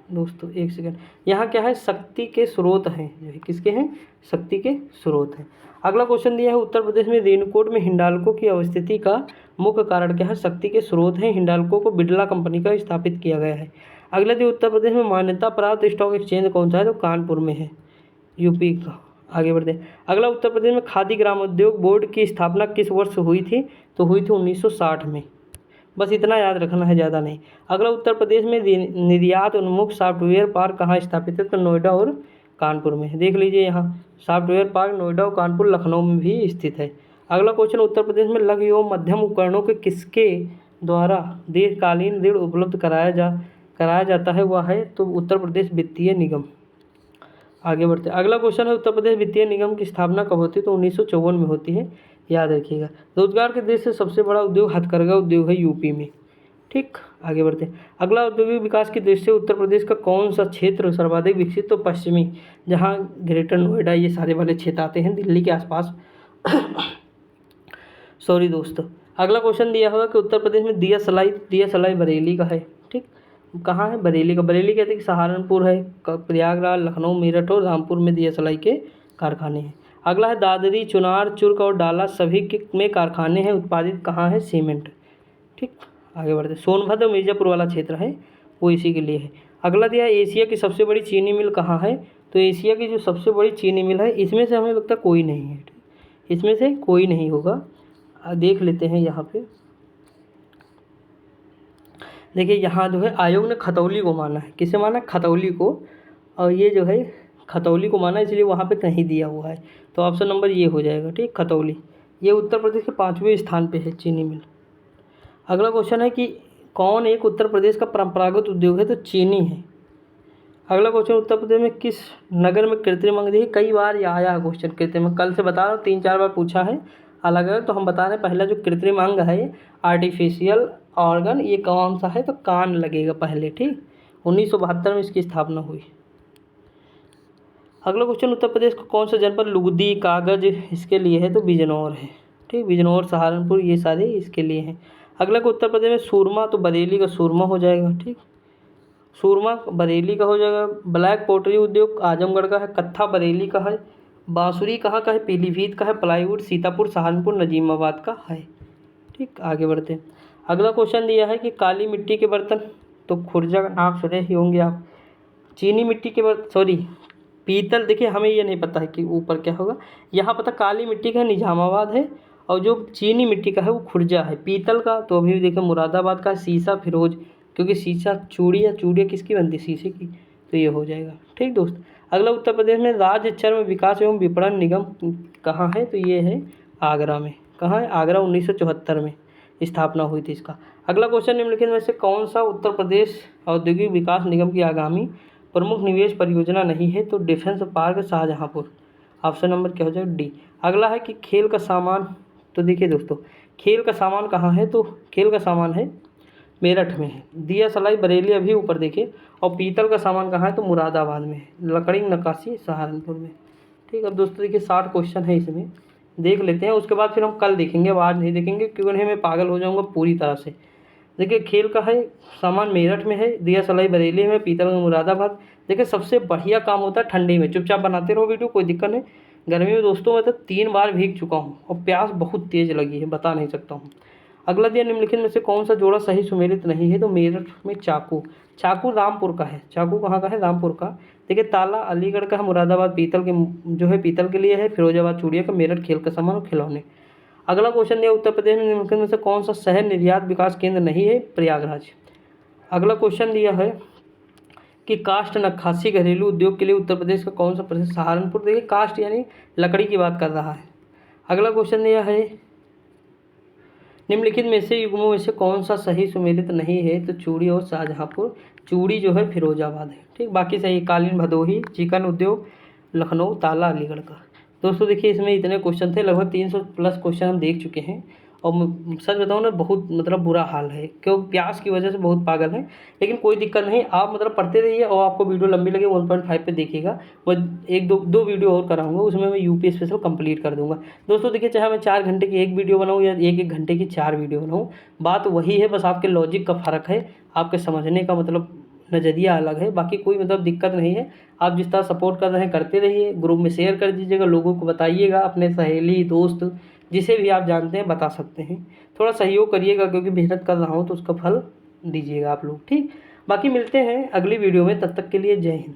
दोस्तों एक सेकंड, यहाँ क्या है, शक्ति के स्रोत हैं, जो है किसके हैं, शक्ति के स्रोत हैं। अगला क्वेश्चन दिया है उत्तर प्रदेश में रेणुकूट में हिंडाल्को की अवस्थिति का मुख्य कारण क्या है, शक्ति के स्रोत हैं। हिंडाल्को को बिरला कंपनी का स्थापित किया गया है। अगला जो उत्तर प्रदेश में मान्यता प्राप्त स्टॉक एक्सचेंज कौन सा है, तो कानपुर में है, यूपी का। आगे बढ़ते हैं। अगला उत्तर प्रदेश में खादी ग्रामोद्योग बोर्ड की स्थापना किस वर्ष हुई थी, तो हुई थी 1960 में। बस इतना याद रखना है, ज़्यादा नहीं। अगला उत्तर प्रदेश में निर्यात उन्मुख सॉफ्टवेयर पार्क कहाँ स्थापित है, तो नोएडा और कानपुर में। देख लीजिए यहाँ सॉफ्टवेयर पार्क नोएडा और कानपुर लखनऊ में भी स्थित है। अगला क्वेश्चन उत्तर प्रदेश में लघु एवं मध्यम उपकरणों के किसके द्वारा दीर्घकालीन ऋण उपलब्ध कराया जाता है, वह है तो उत्तर प्रदेश वित्तीय निगम। आगे बढ़ते हैं। अगला क्वेश्चन है उत्तर प्रदेश वित्तीय निगम की स्थापना कब होती है, तो 1954 में होती है, याद रखिएगा। रोजगार के दृष्टि से सबसे बड़ा उद्योग हथकरघा उद्योग है यूपी में। ठीक, आगे बढ़ते हैं। अगला औद्योगिक विकास की दृष्टि से उत्तर प्रदेश का कौन सा क्षेत्र सर्वाधिक विकसित, तो पश्चिमी, जहाँ ग्रेटर नोएडा ये सारे वाले क्षेत्र आते हैं दिल्ली के आसपास। सॉरी दोस्तों। अगला क्वेश्चन दिया हुआ कि उत्तर प्रदेश में दिया सलाई बरेली का है। ठीक, कहाँ है, बरेली का। बरेली कहते हैं कि सहारनपुर है, प्रयागराज, लखनऊ, मेरठ और रामपुर में दिया सलाई के कारखाने हैं। अगला है दादरी, चुनार, चुर्क और डाला सभी के में कारखाने हैं, उत्पादित कहाँ है, सीमेंट। ठीक, आगे बढ़ते। सोनभद्र मिर्जापुर वाला क्षेत्र है वो इसी के लिए है। अगला दिया एशिया की सबसे बड़ी चीनी मिल कहाँ है, तो एशिया की जो सबसे बड़ी चीनी मिल है, इसमें से हमें लगता है कोई नहीं है, इसमें से कोई नहीं होगा। देख लेते हैं यहाँ पे, देखिए यहाँ जो है आयोग ने खतौली को माना है, किसे माना, खतौली को, और ये जो है खतौली को माना, इसलिए वहाँ पे कहीं दिया हुआ है, तो ऑप्शन नंबर ये हो जाएगा। ठीक, खतौली, ये उत्तर प्रदेश के 5वें स्थान पे है चीनी मिल। अगला क्वेश्चन है कि कौन एक उत्तर प्रदेश का परंपरागत उद्योग है, तो चीनी है। अगला क्वेश्चन उत्तर प्रदेश में किस नगर में कृत्रिम अंग, देखिए कई बार ये आया है क्वेश्चन कृत्रिम अंग, कल से बता रहा हूँ 3-4 बार पूछा है अलग अलग, तो हम बता रहे हैं पहला जो कृत्रिम अंग है आर्टिफिशियल ऑर्गन, ये कौन सा है, तो कान लगेगा पहले। ठीक, 1972 में इसकी स्थापना हुई। अगला क्वेश्चन उत्तर प्रदेश का कौन सा जनपद लुगदी कागज इसके लिए है, तो बिजनौर है। ठीक, बिजनौर, सहारनपुर, ये सारे इसके लिए हैं। अगला को उत्तर प्रदेश में सूरमा, तो बरेली का सूरमा हो जाएगा। ठीक, सूरमा बरेली का हो जाएगा। ब्लैक पोटरी उद्योग आजमगढ़ का है। कत्था बरेली का है। बांसुरी कहाँ का है, पीलीभीत का है। प्लाईवुड सीतापुर, सहारनपुर, नजीमाबाद का है। ठीक, आगे बढ़ते हैं। अगला क्वेश्चन दिया है कि काली मिट्टी के बर्तन, तो खुर्जा का नाम सुने ही होंगे आप। चीनी मिट्टी के बर्तन, सॉरी पीतल, देखिए हमें ये नहीं पता है कि ऊपर क्या होगा, यहाँ पता काली मिट्टी का निजामाबाद है, और जो चीनी मिट्टी का है वो खुर्जा है। पीतल का तो अभी भी देखें मुरादाबाद का। शीशा फिरोज, क्योंकि शीशा चूड़ियाँ किसकी बनती है, शीशे की, तो ये हो जाएगा। ठीक दोस्त। अगला उत्तर प्रदेश में राज्य चर्म विकास एवं विपणन निगम कहाँ है, तो ये है आगरा में। कहाँ है, आगरा, 1974 में स्थापना हुई थी इसका। अगला क्वेश्चन निम्नलिखित में से कौन सा उत्तर प्रदेश औद्योगिक विकास निगम की आगामी प्रमुख निवेश परियोजना नहीं है, तो defence park Shahjahanpur. Option number क्या हो जाएगा, डी। अगला है कि खेल का सामान, तो देखिए दोस्तों खेल का सामान कहाँ है, तो खेल का सामान है मेरठ में है। दिया सलाई बरेली अभी ऊपर देखिए, और पीतल का सामान कहाँ है, तो मुरादाबाद में है। लकड़ी नक्काशी सहारनपुर में। ठीक, अब दोस्तों देखिए 60 क्वेश्चन है इसमें, देख लेते हैं, उसके बाद फिर हम कल देखेंगे, अब आज नहीं देखेंगे क्योंकि मैं पागल हो जाऊँगा पूरी तरह से। देखिए खेल का है सामान मेरठ में है, दिया सलाई बरेली में, पीतल में मुरादाबाद। देखिए सबसे बढ़िया काम होता है ठंडी में, चुपचाप बनाते रहो वीडियो, कोई दिक्कत नहीं। गर्मी में दोस्तों मैं तो 3 बार भीग चुका हूँ और प्यास बहुत तेज़ लगी है, बता नहीं सकता हूँ। अगला दिया निम्नलिखित में से कौन सा जोड़ा सही सुमेलित नहीं है, तो मेरठ में चाकू। चाकू रामपुर का है। चाकू कहाँ का है, रामपुर का। देखिए ताला अलीगढ़ का है। मुरादाबाद पीतल के जो है पीतल के लिए है। फिरोजाबाद चूड़िया का। मेरठ खेल का सामान और खिलौने। अगला क्वेश्चन दिया उत्तर प्रदेश में निम्नलिखित में से कौन सा शहर निर्यात विकास केंद्र नहीं है, प्रयागराज। अगला क्वेश्चन दिया है कि काष्ठ नक्काशी घरेलू उद्योग के लिए उत्तर प्रदेश का कौन सा प्रदेश, सहारनपुर। देखिए काष्ठ यानी लकड़ी की बात कर रहा है। अगला क्वेश्चन दिया है निम्नलिखित में से युग्मों में से कौन सा सही सुमेलित नहीं है, तो चूड़ी और शाहजहाँपुर। चूड़ी जो है फिरोजाबाद है। ठीक, बाकी सही। कालीन भदोही, चिकन उद्योग लखनऊ ताला अलीगढ़ का। दोस्तों देखिए इसमें इतने क्वेश्चन थे, लगभग 300 प्लस क्वेश्चन हम देख चुके हैं। और सच बताऊँ ना, बहुत मतलब बुरा हाल है, क्यों प्यास की वजह से बहुत पागल है। लेकिन कोई दिक्कत नहीं, आप मतलब पढ़ते रहिए, और आपको वीडियो लंबी लगे 1.5 पे देखिएगा। मैं एक दो वीडियो और कराऊंगा, उसमें मैं यूपी स्पेशल कंप्लीट कर दूंगा। दोस्तों देखिए, चाहे मैं 4 घंटे की एक वीडियो बनाऊँ या 1-1 घंटे की 4 वीडियो बनाऊँ, बात वही है, बस आपके लॉजिक का फ़र्क है, आपके समझने का मतलब नज़रिया अलग है। बाकी कोई मतलब दिक्कत नहीं है। आप जिस तरह सपोर्ट कर रहे हैं करते रहिए, ग्रुप में शेयर कर दीजिएगा, लोगों को बताइएगा, अपने सहेली दोस्त जिसे भी आप जानते हैं बता सकते हैं। थोड़ा सहयोग करिएगा, क्योंकि मेहनत कर रहा हूँ तो उसका फल दीजिएगा आप लोग, ठीक। बाकी मिलते हैं अगली वीडियो में, तब तक के लिए जय हिंद।